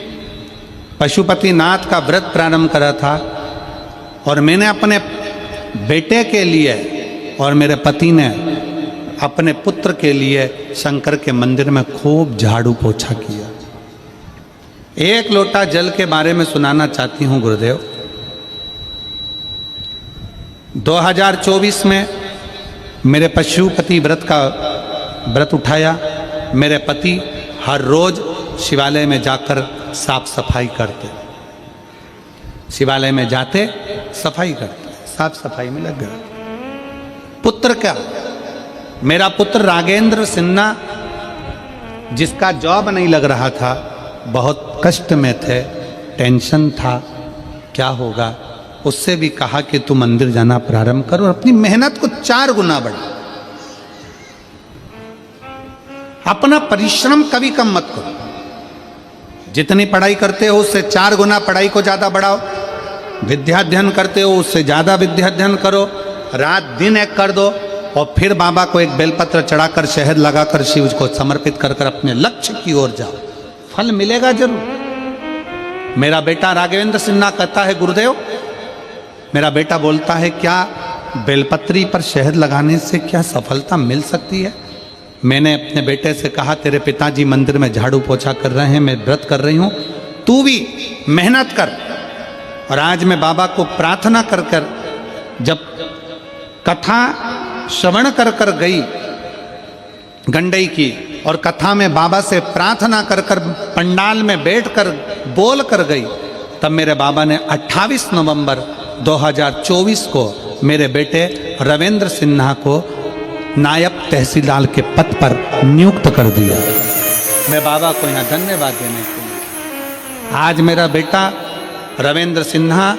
पशुपति नाथ का व्रत प्रारंभ करा था और मैंने अपने बेटे के लिए और मेरे पति ने अपने पुत्र के लिए शंकर के मंदिर में खूब झाड़ू पोछा किया। एक लोटा जल के बारे में सुनाना चाहती हूँ गुरुदेव। 2024 में मेरे पशुपति व्रत उठाया। मेरे पति हर रोज शिवालय में जाकर साफ सफाई करते, शिवालय में जाते सफाई करते, साफ सफाई में लग गए। पुत्र क्या, मेरा पुत्र राघेंद्र सिन्हा, जिसका जॉब नहीं लग रहा था, बहुत कष्ट में थे, टेंशन था क्या होगा, उससे भी कहा कि तू मंदिर जाना प्रारंभ कर और अपनी मेहनत को 4 गुना बढ़ा। अपना परिश्रम कभी कम मत करो, जितनी पढ़ाई करते हो उससे 4 गुना पढ़ाई को ज्यादा बढ़ाओ। विद्याध्ययन करते हो उससे ज्यादा विद्याध्ययन करो, रात दिन एक कर दो और फिर बाबा को एक बेलपत्र चढ़ाकर शहद लगाकर शिव को समर्पित कर कर अपने लक्ष्य की ओर जाओ, फल मिलेगा जरूर। मेरा बेटा राघवेंद्र सिन्हा कहता है, गुरुदेव, मेरा बेटा बोलता है, क्या बेलपत्री पर शहद लगाने से क्या सफलता मिल सकती है? मैंने अपने बेटे से कहा, तेरे पिताजी मंदिर में झाड़ू पोछा कर रहे हैं, मैं व्रत कर रही हूँ, तू भी मेहनत कर। और आज मैं बाबा को प्रार्थना कर कर, जब कथा श्रवण कर कर गई गंडई की, और कथा में बाबा से प्रार्थना कर कर पंडाल में बैठकर बोल कर गई, तब मेरे बाबा ने 28 नवंबर 2024 को मेरे बेटे रविंद्र सिन्हा को नायब तहसीलदार के पद पर नियुक्त कर दिया। मैं बाबा को यहाँ धन्यवाद देने के लिए, आज मेरा बेटा रविंद्र सिन्हा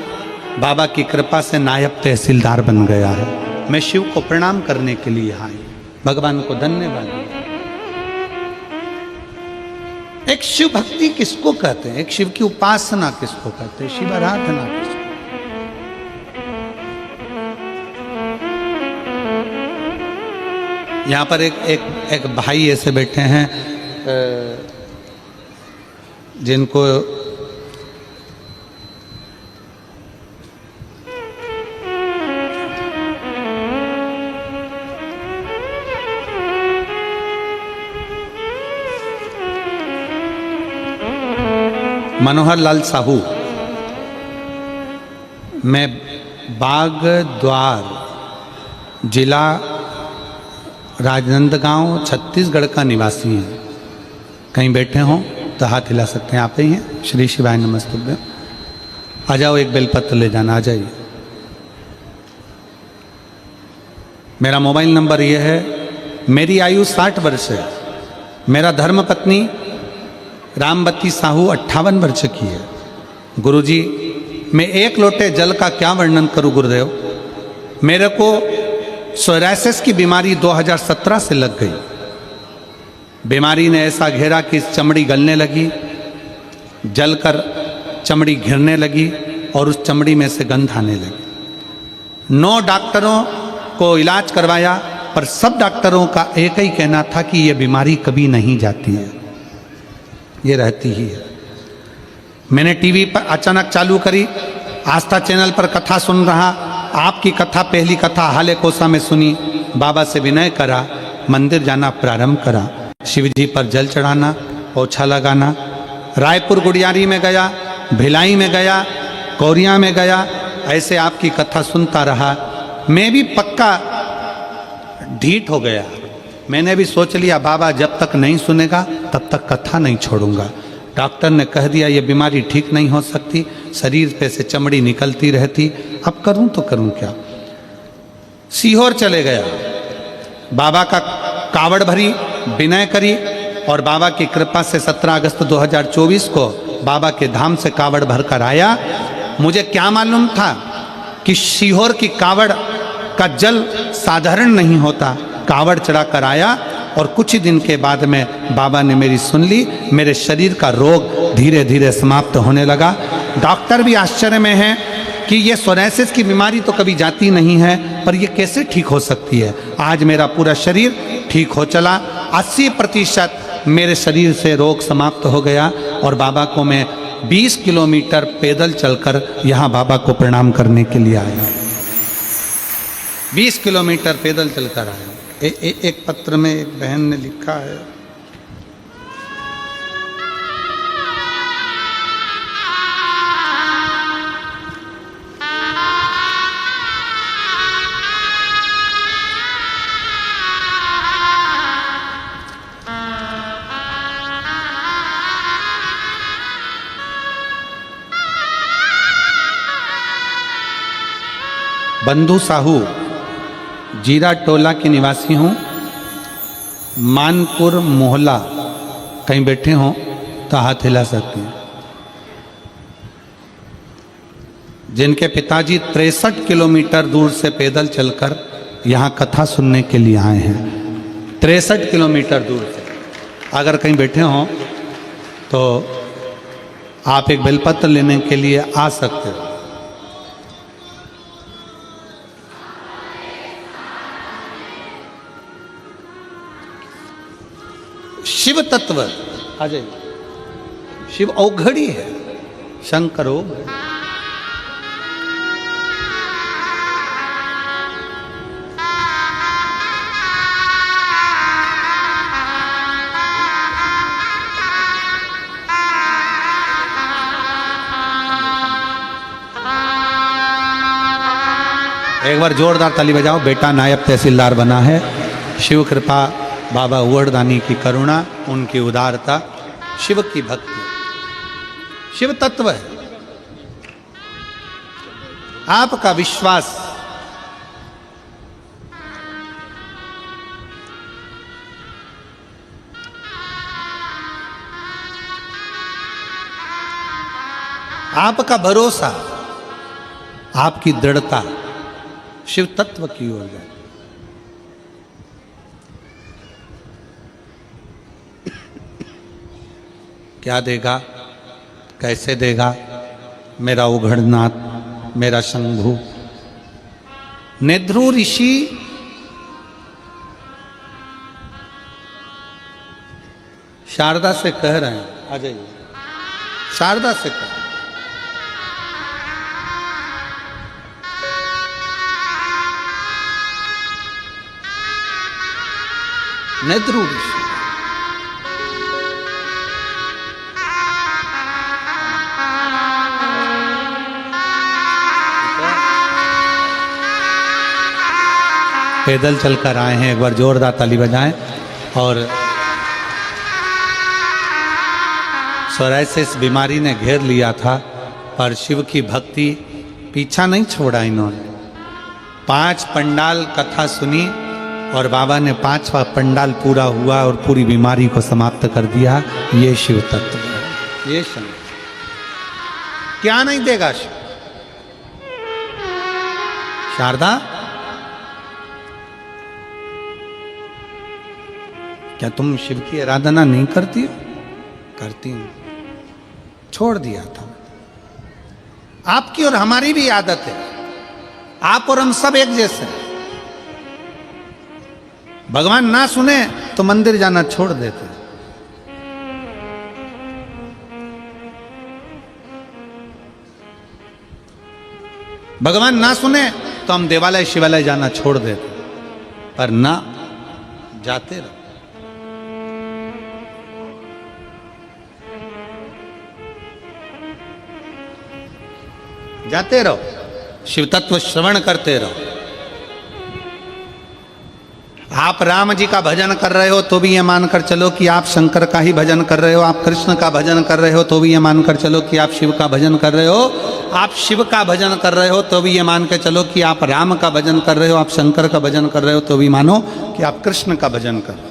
बाबा की कृपा से नायब तहसीलदार बन गया है। मैं शिव को प्रणाम करने के लिए यहाँ आई, भगवान को धन्यवाद दिया। एक शिव भक्ति किसको कहते हैं, एक शिव की उपासना किसको कहते हैं, शिव आराधना किसको। यहाँ पर एक भाई ऐसे बैठे हैं जिनको मनोहर लाल साहू, मैं बागद्वार जिला राजनांदगांव छत्तीसगढ़ का निवासी हैं। कहीं बैठे हों तो हाथ हिला सकते हैं, आप ही हैं। श्री शिवाय नमस्तुभ्यं। आ जाओ, एक बेलपत्र ले जाना, आ जाइए। मेरा मोबाइल नंबर यह है। मेरी आयु 60 वर्ष है। मेरा धर्मपत्नी रामवती साहू 58 वर्ष की है। गुरुजी, मैं एक लोटे जल का क्या वर्णन करूं गुरुदेव। मेरे को सोरायसिस की बीमारी 2017 से लग गई। बीमारी ने ऐसा घेरा कि चमड़ी गलने लगी, जलकर चमड़ी घिरने लगी और उस चमड़ी में से गंध आने लगी। 9 डॉक्टरों को इलाज करवाया, पर सब डॉक्टरों का एक ही कहना था कि ये बीमारी कभी नहीं जाती है, ये रहती ही है। मैंने टीवी पर अचानक चालू करी, आस्था चैनल पर कथा सुन रहा, आपकी कथा, पहली कथा हाले कोसा में सुनी। बाबा से विनय करा, मंदिर जाना प्रारंभ करा, शिव जी पर जल चढ़ाना, पोछा लगाना। रायपुर गुड़ियारी में गया, भिलाई में गया, कौरिया में गया, ऐसे आपकी कथा सुनता रहा। मैं भी पक्का ढीठ हो गया। मैंने भी सोच लिया बाबा जब तक नहीं सुनेगा तब तक कथा नहीं छोड़ूंगा। डॉक्टर ने कह दिया ये बीमारी ठीक नहीं हो सकती, शरीर पे से चमड़ी निकलती रहती, अब करूं तो करूं क्या। सीहोर चले गया, बाबा का कावड़ भरी, विनय करी, और बाबा की कृपा से 17 अगस्त 2024 को बाबा के धाम से कावड़ भर कर आया। मुझे क्या मालूम था कि सीहोर की कावड़ का जल साधारण नहीं होता। कावड़ चढ़ा कर आया और कुछ ही दिन के बाद में बाबा ने मेरी सुन ली, मेरे शरीर का रोग धीरे धीरे समाप्त होने लगा। डॉक्टर भी आश्चर्य में हैं कि ये सोरायसिस की बीमारी तो कभी जाती नहीं है, पर ये कैसे ठीक हो सकती है। आज मेरा पूरा शरीर ठीक हो चला, 80% मेरे शरीर से रोग समाप्त हो गया। और बाबा को मैं 20 किलोमीटर पैदल चलकर यहाँ बाबा को प्रणाम करने के लिए आया। 20 किलोमीटर पैदल चलकर आया। एक पत्र में एक बहन ने लिखा है, बंधु साहू, जीरा टोला के निवासी हूँ, मानपुर मोहल्ला। कहीं बैठे हों तो हाथ हिला सकते हैं। जिनके पिताजी 63 किलोमीटर दूर से पैदल चलकर यहाँ कथा सुनने के लिए आए हैं, 63 किलोमीटर दूर से। अगर कहीं बैठे हों तो आप एक बेलपत्र लेने के लिए आ सकते हो। शिव तत्व आ जाइए, शिव औघड़ी है, शंकर औघड़ी। एक बार जोरदार ताली बजाओ। बेटा नायब तहसीलदार बना है। शिव कृपा, बाबा उवड़दानी की करुणा, उनकी उदारता, शिव की भक्ति, शिव तत्व है। आपका विश्वास आपका भरोसा, आपकी दृढ़ता शिव तत्व की ओर जाए। क्या देगा, कैसे देगा मेरा उघड़नाथ, मेरा शंभु। नेद्रु ऋषि शारदा से कह रहे हैं, आ जाइए, शारदा से कह, नेद्रु ऋषि पैदल चलकर आए हैं। एक बार जोरदार ताली बजाएं। और सोरायसिस बीमारी ने घेर लिया था, पर शिव की भक्ति पीछा नहीं छोड़ा इन्होंने। 5 पंडाल कथा सुनी और बाबा ने 5वां पंडाल पूरा हुआ और पूरी बीमारी को समाप्त कर दिया। ये शिव तत्व है, ये शिव। क्या नहीं देगा शिव? शारदा, क्या तुम शिव की आराधना नहीं करती हो? करती हूं। छोड़ दिया था। आपकी और हमारी भी आदत है, आप और हम सब एक जैसे हैं। भगवान ना सुने तो मंदिर जाना छोड़ देते। भगवान ना सुने तो हम देवालय शिवालय जाना छोड़ देते, पर ना, जाते रहो। जाते रहो, शिव तत्व श्रवण करते रहो। आप राम जी का भजन कर रहे हो तो भी ये मानकर चलो कि आप शंकर का ही भजन कर रहे हो। आप कृष्ण का भजन कर रहे हो तो भी ये मानकर चलो कि आप शिव का भजन कर रहे हो। आप शिव का भजन कर रहे हो तो भी ये मान के चलो कि आप राम का भजन कर रहे हो। आप शंकर का भजन कर रहे हो तो भी मानो कि आप कृष्ण का भजन कर रहे हो।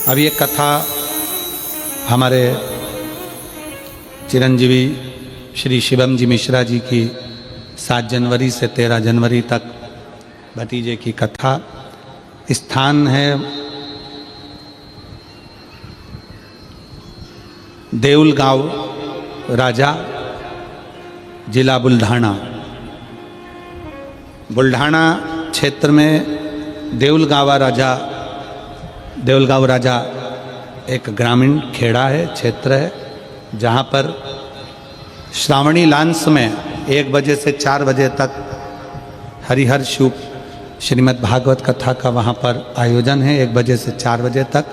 अब ये कथा हमारे चिरंजीवी श्री शिवम जी मिश्रा जी की 7 जनवरी से 13 जनवरी तक भतीजे की कथा। स्थान है देउल गांव राजा, जिला बुल्ढाना। बुल्ढाना क्षेत्र में देउल गांव राजा एक ग्रामीण खेड़ा है, क्षेत्र है, जहाँ पर श्रावणी लांस में 1 बजे से 4 बजे तक हरिहर शिव श्रीमद् भागवत कथा का वहाँ पर आयोजन है। 1 बजे से 4 बजे तक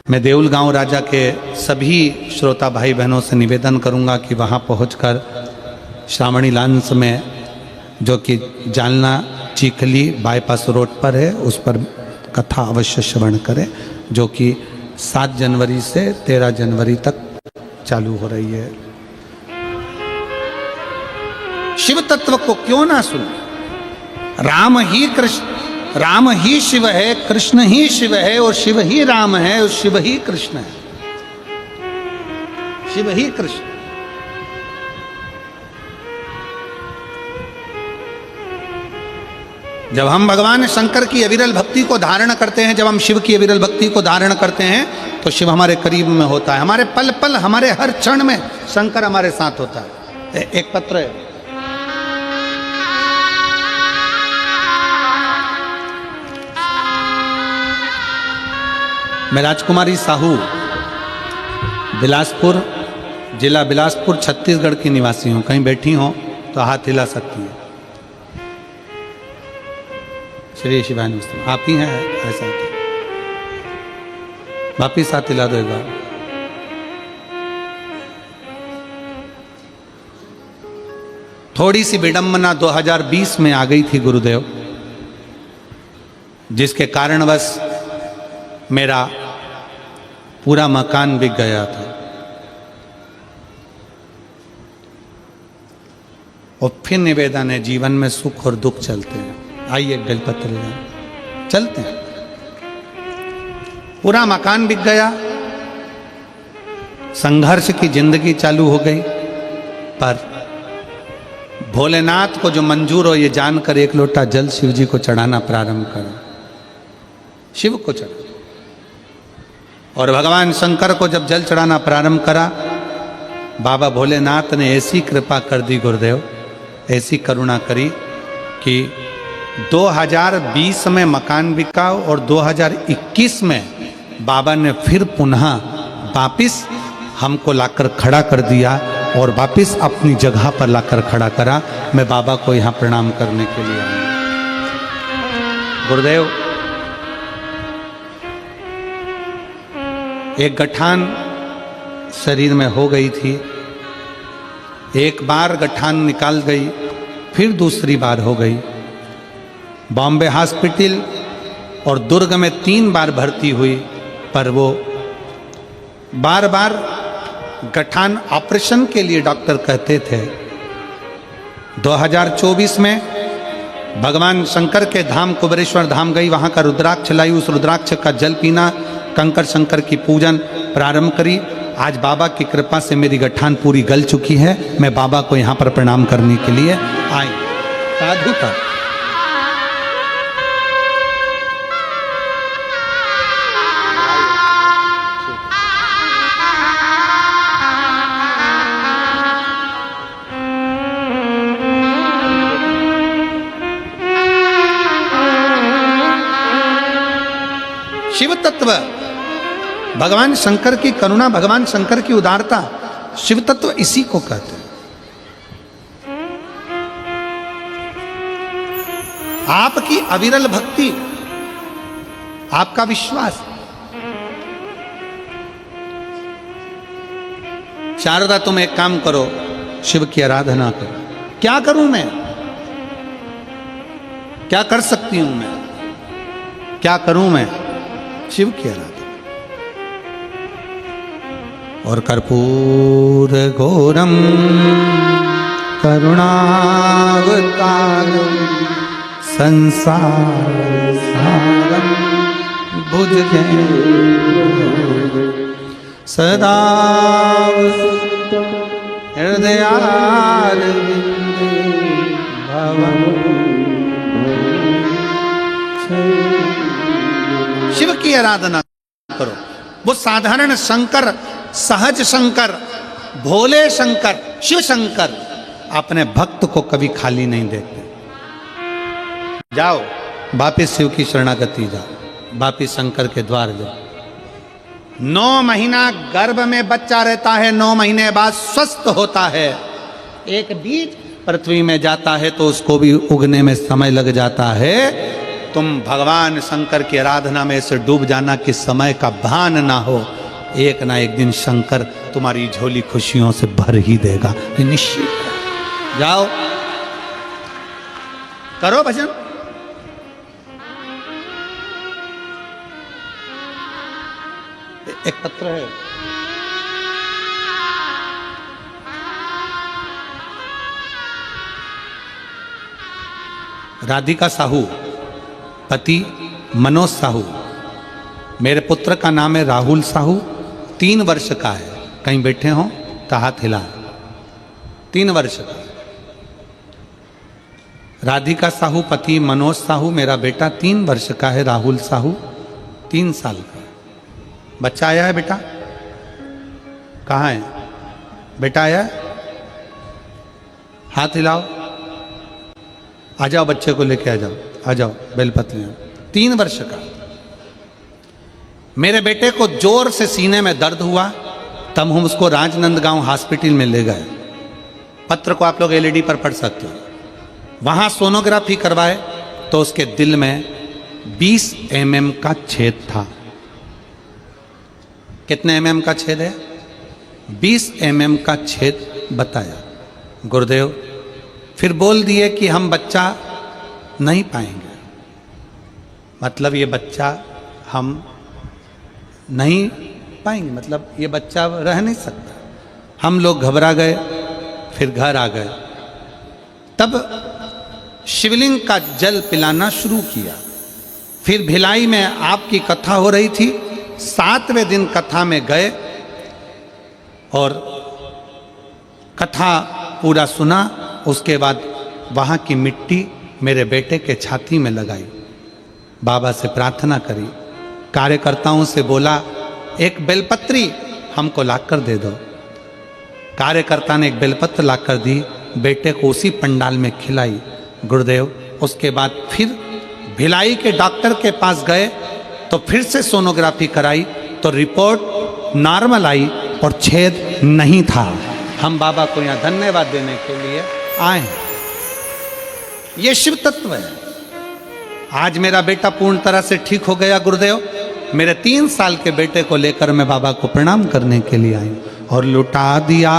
मैं देउल गांव राजा के सभी श्रोता भाई बहनों से निवेदन करूँगा कि वहाँ पहुँचकर श्रावणी लांस में, जो कि जालना चीखली बाईपास रोड पर है, उस पर कथा अवश्य श्रवण करें, जो कि 7 जनवरी से 13 जनवरी तक चालू हो रही है। शिव तत्व को क्यों ना सुने? राम ही कृष्ण, राम ही शिव है, कृष्ण ही शिव है, और शिव ही राम है, और शिव ही कृष्ण है। शिव ही कृष्ण। जब हम भगवान शंकर की अविरल भक्ति को धारण करते हैं, जब हम शिव की अविरल भक्ति को धारण करते हैं, तो शिव हमारे करीब में होता है। हमारे पल पल, हमारे हर क्षण में शंकर हमारे साथ होता है। एक पत्र है, मैं राजकुमारी साहू, बिलासपुर, जिला बिलासपुर, छत्तीसगढ़ की निवासी हूँ। कहीं बैठी हो तो हाथ हिला सकती है। श्री शिवाय नमस्ते। आप ही हैं ऐसा? वापिस हाथ हिला दो एक बार। थोड़ी सी विडंबना 2020 में आ गई थी गुरुदेव, जिसके कारणवश मेरा पूरा मकान बिक गया था। और फिर निवेदन है, जीवन में सुख और दुख चलते हैं। आइए बेलपत्र ले चलते हैं। पूरा मकान बिक गया, संघर्ष की जिंदगी चालू हो गई। पर भोलेनाथ को जो मंजूर हो ये जानकर 1 लोटा जल शिव जी को चढ़ाना प्रारंभ करा। शिव को चढ़ा, और भगवान शंकर को जब जल चढ़ाना प्रारंभ करा, बाबा भोलेनाथ ने ऐसी कृपा कर दी गुरुदेव, ऐसी करुणा करी कि 2020 में मकान बिका, और 2021 में बाबा ने फिर पुनः वापिस हमको लाकर खड़ा कर दिया, और वापिस अपनी जगह पर लाकर खड़ा करा। मैं बाबा को यहाँ प्रणाम करने के लिए आया। गुरुदेव, एक गठान शरीर में हो गई थी। एक बार गठान निकाल गई, फिर दूसरी बार हो गई। बॉम्बे हॉस्पिटल और दुर्ग में 3 बार भर्ती हुई, पर वो बार बार गठान ऑपरेशन के लिए डॉक्टर कहते थे। 2024 में भगवान शंकर के धाम कुबेरेश्वर धाम गई, वहाँ का रुद्राक्ष लाई, उस रुद्राक्ष का जल पीना, कंकर शंकर की पूजन प्रारंभ करी। आज बाबा की कृपा से मेरी गठान पूरी गल चुकी है। मैं बाबा को यहाँ पर प्रणाम करने के लिए आई। साधु था। शिव तत्व, भगवान शंकर की करुणा, भगवान शंकर की उदारता, शिव तत्व इसी को कहते हैं। आपकी अविरल भक्ति, आपका विश्वास। शारदा तुम एक काम करो, शिव की आराधना करो। क्या करूं मैं? क्या कर सकती हूं मैं? क्या करूं मैं? शिव की आराधना। और कर्पूर घोरम करुणावतारम संसार सारम भुजगेन्द्र सदा हृदयारविंदे भवं। शिव की आराधना करो। वो साधारण शंकर, सहज शंकर, भोले शंकर, शिव शंकर अपने भक्त को कभी खाली नहीं देते। जाओ वापिस शिव की शरणागति जाओ, वापिस शंकर के द्वार जाओ। 9 महीना गर्भ में बच्चा रहता है, 9 महीने बाद स्वस्थ होता है। एक बीज पृथ्वी में जाता है तो उसको भी उगने में समय लग जाता है। तुम भगवान शंकर की आराधना में से डूब जाना कि समय का भान ना हो। एक ना एक दिन शंकर तुम्हारी झोली खुशियों से भर ही देगा, ये निश्चित। जाओ करो भजन। एक पत्र है, राधिका साहू, पति मनोज साहू। मेरे पुत्र का नाम है राहुल साहू, 3 वर्ष का है। कहीं बैठे हो तो हाथ हिला। 3 वर्ष का। राधिका साहू, पति मनोज साहू। मेरा बेटा 3 वर्ष का है, राहुल साहू 3 साल का। बच्चा आया है बेटा? कहाँ है बेटा? आया है? हाथ हिलाओ। आ जाओ, बच्चे को लेके आ जाओ, आ जाओ। बेलपत्री 3 वर्ष का। मेरे बेटे को जोर से सीने में दर्द हुआ, तब हम उसको राजनंदगांव हॉस्पिटल में ले गए। पत्र को आप लोग एलईडी पर पढ़ सकते हो। वहां सोनोग्राफी करवाए तो उसके दिल में 20 mm का छेद था। कितने mm का छेद है? 20 mm का छेद बताया। गुरुदेव फिर बोल दिए कि हम बच्चा नहीं पाएंगे, मतलब ये बच्चा हम नहीं पाएंगे, मतलब ये बच्चा रह नहीं सकता। हम लोग घबरा गए, फिर घर आ गए। तब शिवलिंग का जल पिलाना शुरू किया। फिर भिलाई में आपकी कथा हो रही थी। 7वें दिन कथा में गए और कथा पूरा सुना। उसके बाद वहाँ की मिट्टी मेरे बेटे के छाती में लगाई, बाबा से प्रार्थना करी, कार्यकर्ताओं से बोला एक बेलपत्री हमको लाकर दे दो। कार्यकर्ता ने एक बेलपत्र लाकर दी, बेटे को उसी पंडाल में खिलाई। गुरुदेव उसके बाद फिर भिलाई के डॉक्टर के पास गए तो फिर से सोनोग्राफी कराई तो रिपोर्ट नॉर्मल आई और छेद नहीं था। हम बाबा को यहाँ धन्यवाद देने के लिए आए हैं। ये शिव तत्व है। आज मेरा बेटा पूर्ण तरह से ठीक हो गया गुरुदेव। मेरे 3 साल के बेटे को लेकर मैं बाबा को प्रणाम करने के लिए आई और लुटा दिया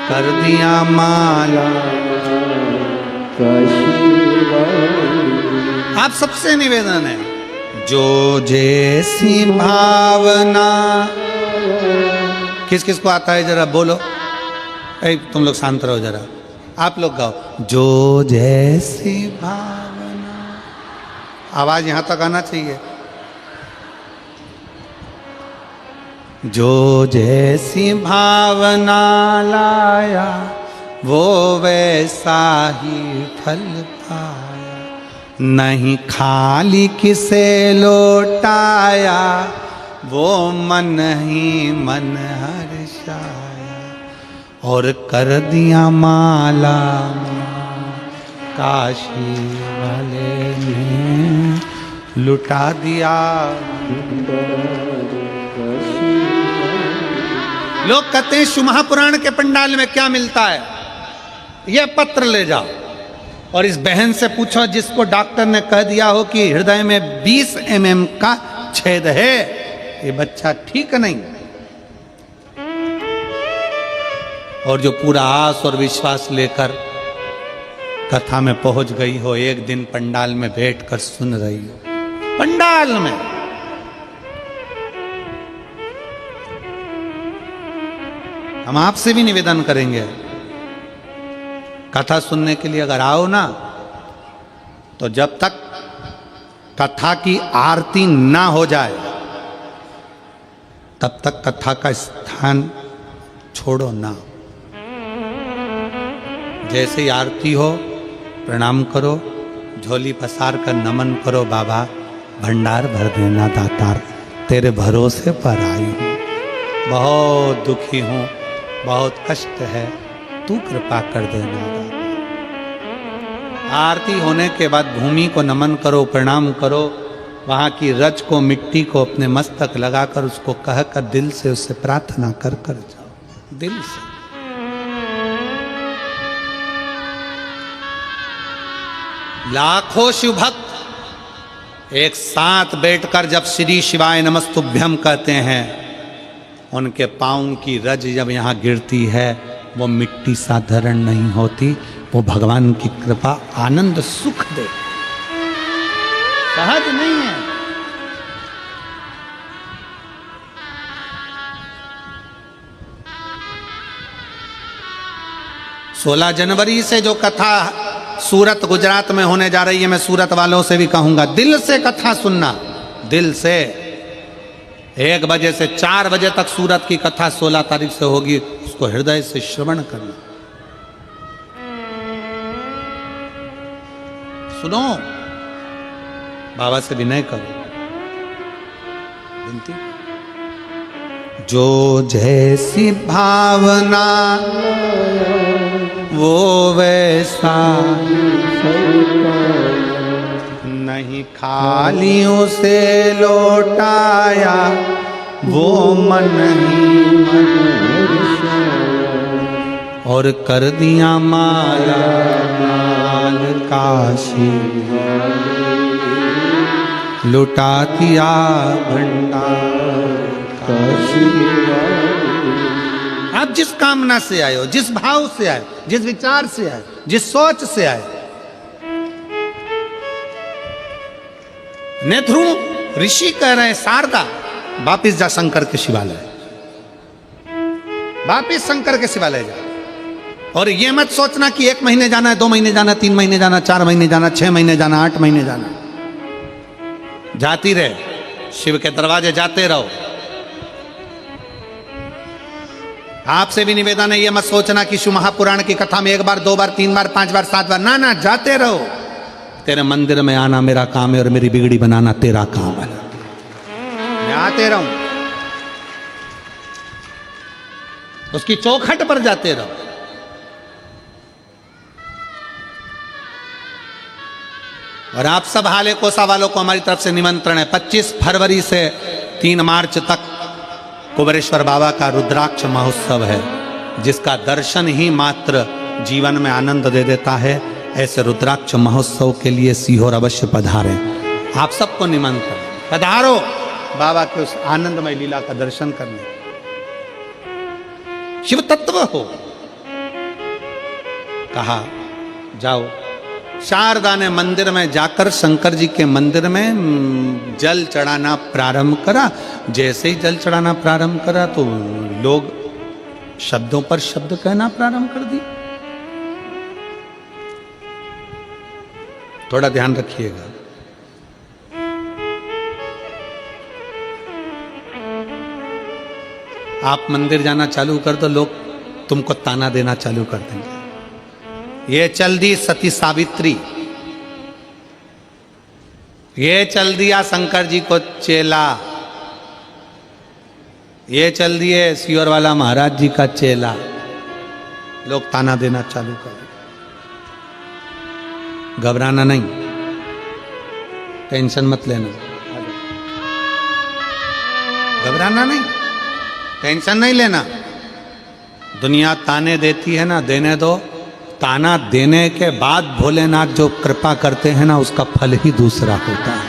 कर दिया माला। आप सबसे निवेदन है, जो जैसी भावना। किस किस को आता है जरा बोलो। तुम लोग शांत रहो जरा, आप लोग गाओ। जो जैसी भावना, आवाज यहां तक आना चाहिए। जो जैसी भावना लाया वो वैसा ही फल पाया, नहीं खाली किसे लौटाया वो मन ही मन हर्षाया। और कर दिया माला काशी वाले ने लुटा दिया। लोग कहते हैं शिव महापुराण के पंडाल में क्या मिलता है, यह पत्र ले जाओ और इस बहन से पूछो जिसको डॉक्टर ने कह दिया हो कि हृदय में 20 mm का छेद है, ये बच्चा ठीक नहीं। और जो पूरा आस और विश्वास लेकर कथा में पहुंच गई हो, एक दिन पंडाल में बैठकर सुन रही हो, पंडाल में। हम आपसे भी निवेदन करेंगे, कथा सुनने के लिए अगर आओ ना, तो जब तक कथा की आरती ना हो जाए तब तक कथा का स्थान छोड़ो ना। जैसे ही आरती हो प्रणाम करो, झोली पसार कर नमन करो, बाबा भंडार भर देना दातार, तेरे भरोसे पर आई हूँ, बहुत दुखी हूँ, बहुत कष्ट है, तू कृपा कर देना दातार। आरती होने के बाद भूमि को नमन करो, प्रणाम करो, वहाँ की रज को, मिट्टी को अपने मस्तक लगाकर उसको कहकर दिल से उससे प्रार्थना कर कर जाओ, दिल से। लाखों शिव भक्त एक साथ बैठकर जब श्री शिवाय नमस्तुभ्यम कहते हैं, उनके पाँव की रज जब यहाँ गिरती है, वो मिट्टी साधारण नहीं होती, वो भगवान की कृपा आनंद सुख दे, सहज नहीं है। सोलह जनवरी से जो कथा सूरत गुजरात में होने जा रही है, मैं सूरत वालों से भी कहूंगा, दिल से कथा सुनना, दिल से। 1 बजे से 4 बजे तक सूरत की कथा 16 तारीख से होगी, उसको हृदय से श्रवण करना, सुनो, बाबा से विनय करो, विनती। जो जैसी भावना वो वैसा नहीं, खालियों से लौटाया वो मन ही मन, और कर दिया माला माल काशी, लुटा दिया भंडार काशी। आप जिस कामना से आए हो, जिस भाव से आए, जिस विचार से आए, जिस सोच से आए, नेथ्रू ऋषि कह रहे हैं, शारदा वापिस जा शंकर के शिवालय, वापिस शंकर के शिवालय जा। और ये मत सोचना कि 1 महीने जाना है, 2 महीने जाना, 3 महीने जाना, 4 महीने जाना, 6 महीने जाना, 8 महीने जाना, जाती रहे, शिव के दरवाजे जाते रहो। आपसे भी निवेदन है, ये मत सोचना कि शिव महापुराण की कथा में 1 बार, 2 बार, 3 बार, 5 बार, 7 बार, ना ना, जाते रहो। तेरे मंदिर में आना मेरा काम है और मेरी बिगड़ी बनाना तेरा काम है, मैं आते रहूं, उसकी चौखट पर जाते रहो। और आप सब हाले कोसा वालों को हमारी तरफ से निमंत्रण है, 25 फरवरी से 3 मार्च तक कुबेरेश्वर बाबा का रुद्राक्ष महोत्सव है, जिसका दर्शन ही मात्र जीवन में आनंद दे देता है। ऐसे रुद्राक्ष महोत्सव के लिए सीहोर अवश्य पधारें, आप सबको निमंत्रण, पधारो बाबा के उस आनंदमय लीला का दर्शन करने। शिव तत्व हो, कहा जाओ। शारदा ने मंदिर में जाकर शंकर जी के मंदिर में जल चढ़ाना प्रारंभ करा। जैसे ही जल चढ़ाना प्रारंभ करा तो लोग शब्दों पर शब्द कहना प्रारंभ कर दिए। थोड़ा ध्यान रखिएगा। आप मंदिर जाना चालू कर दो, लोग तुमको ताना देना चालू कर देंगे। ये चल दी सती सावित्री, ये चल दिया शंकर जी को चेला, ये चल दिए सियोर वाला महाराज जी का चेला, लोग ताना देना चालू कर दिए। घबराना नहीं, टेंशन मत लेना, घबराना नहीं, टेंशन नहीं लेना। दुनिया ताने देती है ना, देने दो। ताना देने के बाद भोलेनाथ जो कृपा करते हैं ना, उसका फल ही दूसरा होता है,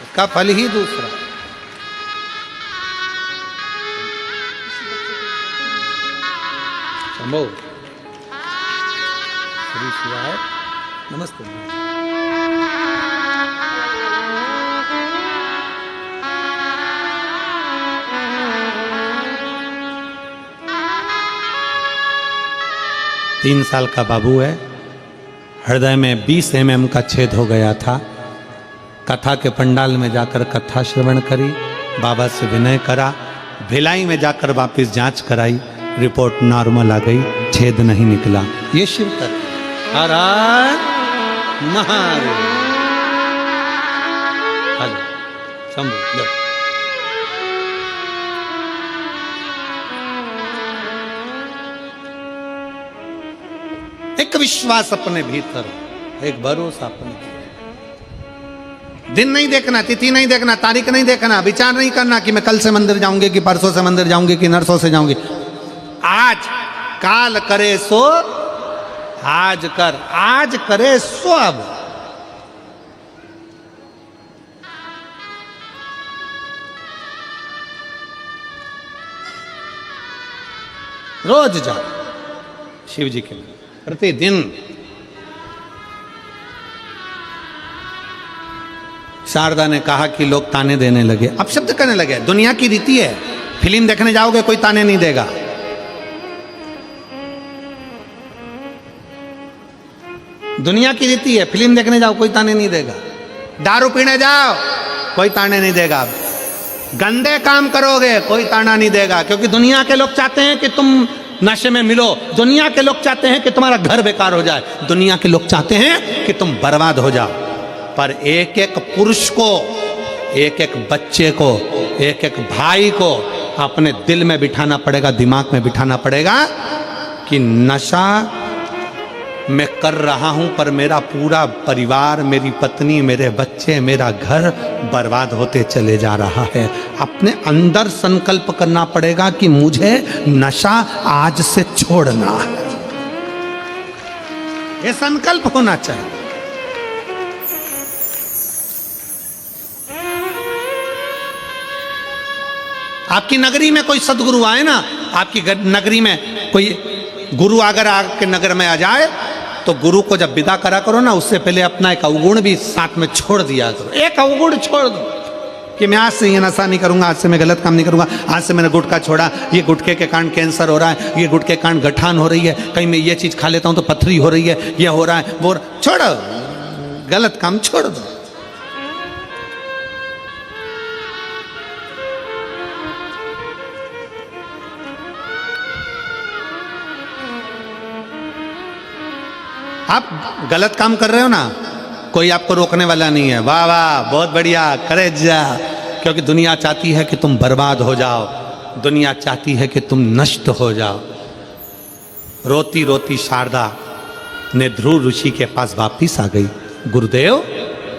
उसका फल ही दूसरा। शंभो श्री शिवाय नमस्ते। तीन साल का बाबू है, हृदय में 20 mm का छेद हो गया था। कथा के पंडाल में जाकर कथा श्रवण करी, बाबा से विनय करा, भिलाई में जाकर वापस जांच कराई, रिपोर्ट नॉर्मल आ गई, छेद नहीं निकला। ये शिव तत्व। हर हर महादेव। हेलो शंभू, लो। एक विश्वास अपने भीतर, एक भरोसा अपने भीतर। दिन नहीं देखना, तिथि नहीं देखना, तारीख नहीं देखना, विचार नहीं करना कि मैं कल से मंदिर जाऊंगी कि परसों से मंदिर जाऊंगी कि नरसों से जाऊंगी। आज काल करे सो आज कर, आज करे सो अब। रोज जाओ शिव जी के लिए, प्रतिदिन। शारदा ने कहा कि लोग ताने देने लगे, अब शब्द करने लगे। दुनिया की रीति है, फिल्म देखने जाओगे कोई ताने नहीं देगा, दुनिया की रीति है। फिल्म देखने जाओ कोई ताने नहीं देगा, दारू पीने जाओ कोई ताने नहीं देगा, गंदे काम करोगे कोई ताना नहीं देगा, क्योंकि दुनिया के लोग चाहते हैं कि तुम नशे में मिलो, दुनिया के लोग चाहते हैं कि तुम्हारा घर बेकार हो जाए, दुनिया के लोग चाहते हैं कि तुम बर्बाद हो जाओ। पर एक एक पुरुष को, एक एक बच्चे को, एक एक भाई को अपने दिल में बिठाना पड़ेगा, दिमाग में बिठाना पड़ेगा कि नशा मैं कर रहा हूं, पर मेरा पूरा परिवार, मेरी पत्नी, मेरे बच्चे, मेरा घर बर्बाद होते चले जा रहा है। अपने अंदर संकल्प करना पड़ेगा कि मुझे नशा आज से छोड़ना है, ये संकल्प होना चाहिए। आपकी नगरी में कोई सदगुरु आए ना, आपकी नगरी में कोई गुरु अगर आपके नगर में आ जाए, तो गुरु को जब विदा करा करो ना, उससे पहले अपना एक अवगुण भी साथ में छोड़ दिया करो। एक अवगुण छोड़ दो कि मैं आज से ये नशा नहीं करूंगा, आज से मैं गलत काम नहीं करूंगा, आज से मैंने गुटखा छोड़ा, ये गुटखे के कारण कैंसर हो रहा है, ये गुटखे के कारण गठान हो रही है, कहीं मैं ये चीज खा लेता हूं तो पथरी हो रही है, ये हो रहा है, वो छोड़ो, गलत काम छोड़ दो। आप गलत काम कर रहे हो ना, कोई आपको रोकने वाला नहीं है। वाह वाह, बहुत बढ़िया, करे जा। क्योंकि दुनिया चाहती है कि तुम बर्बाद हो जाओ, दुनिया चाहती है कि तुम नष्ट हो जाओ। रोती रोती शारदा ने ध्रुव ऋषि के पास वापिस आ गई। गुरुदेव,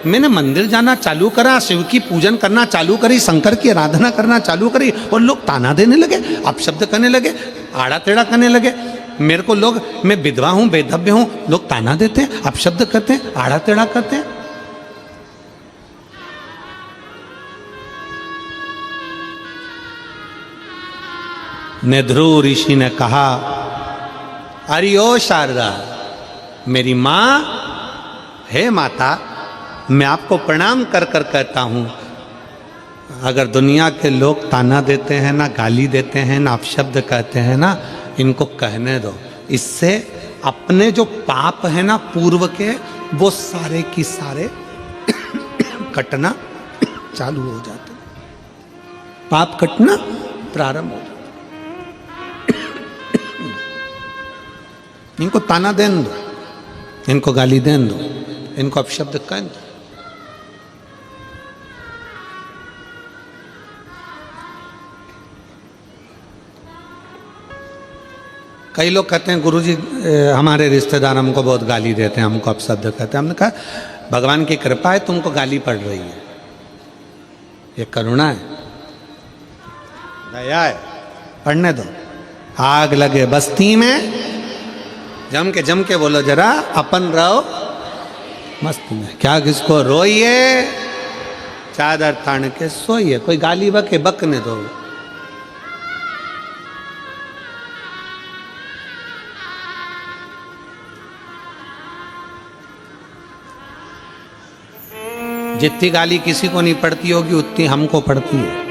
मैंने मंदिर जाना चालू करा, शिव की पूजन करना चालू करी, शंकर की आराधना करना चालू करी, और लोग ताना देने लगे, अपशब्द करने लगे, आड़ा टेढ़ा करने लगे। मेरे को लोग, मैं विधवा हूं, बेधव्य हूं, लोग ताना देते हैं, अपशब्द करते हैं, आड़ा टेढ़ा करते हैं। ने ध्रुव ऋषि ने कहा, अरे ओ शारदा, मेरी मां, हे माता, मैं आपको प्रणाम कर कर कहता हूं, अगर दुनिया के लोग ताना देते हैं ना, गाली देते हैं ना, अपशब्द कहते हैं ना, इनको कहने दो। इससे अपने जो पाप है ना पूर्व के, वो सारे की सारे कटना चालू हो जाते, पाप कटना प्रारंभ हो जाता। इनको ताना देने दो, इनको गाली देने दो, इनको अपशब्द कहने दो। कई लोग कहते हैं गुरुजी हमारे रिश्तेदार हमको बहुत गाली देते हैं, हमको अपशब्द कहते हैं। हमने कहा भगवान की कृपा है तुमको गाली पड़ रही है, ये करुणा है, दया है, पढ़ने दो। आग लगे बस्ती में जम के बोलो जरा, अपन रहो मस्ती में, क्या किसको रोइए, चादर तान के सोइए, कोई गाली बके बकने दो। जितनी गाली किसी को नहीं पड़ती होगी उतनी हमको पड़ती है।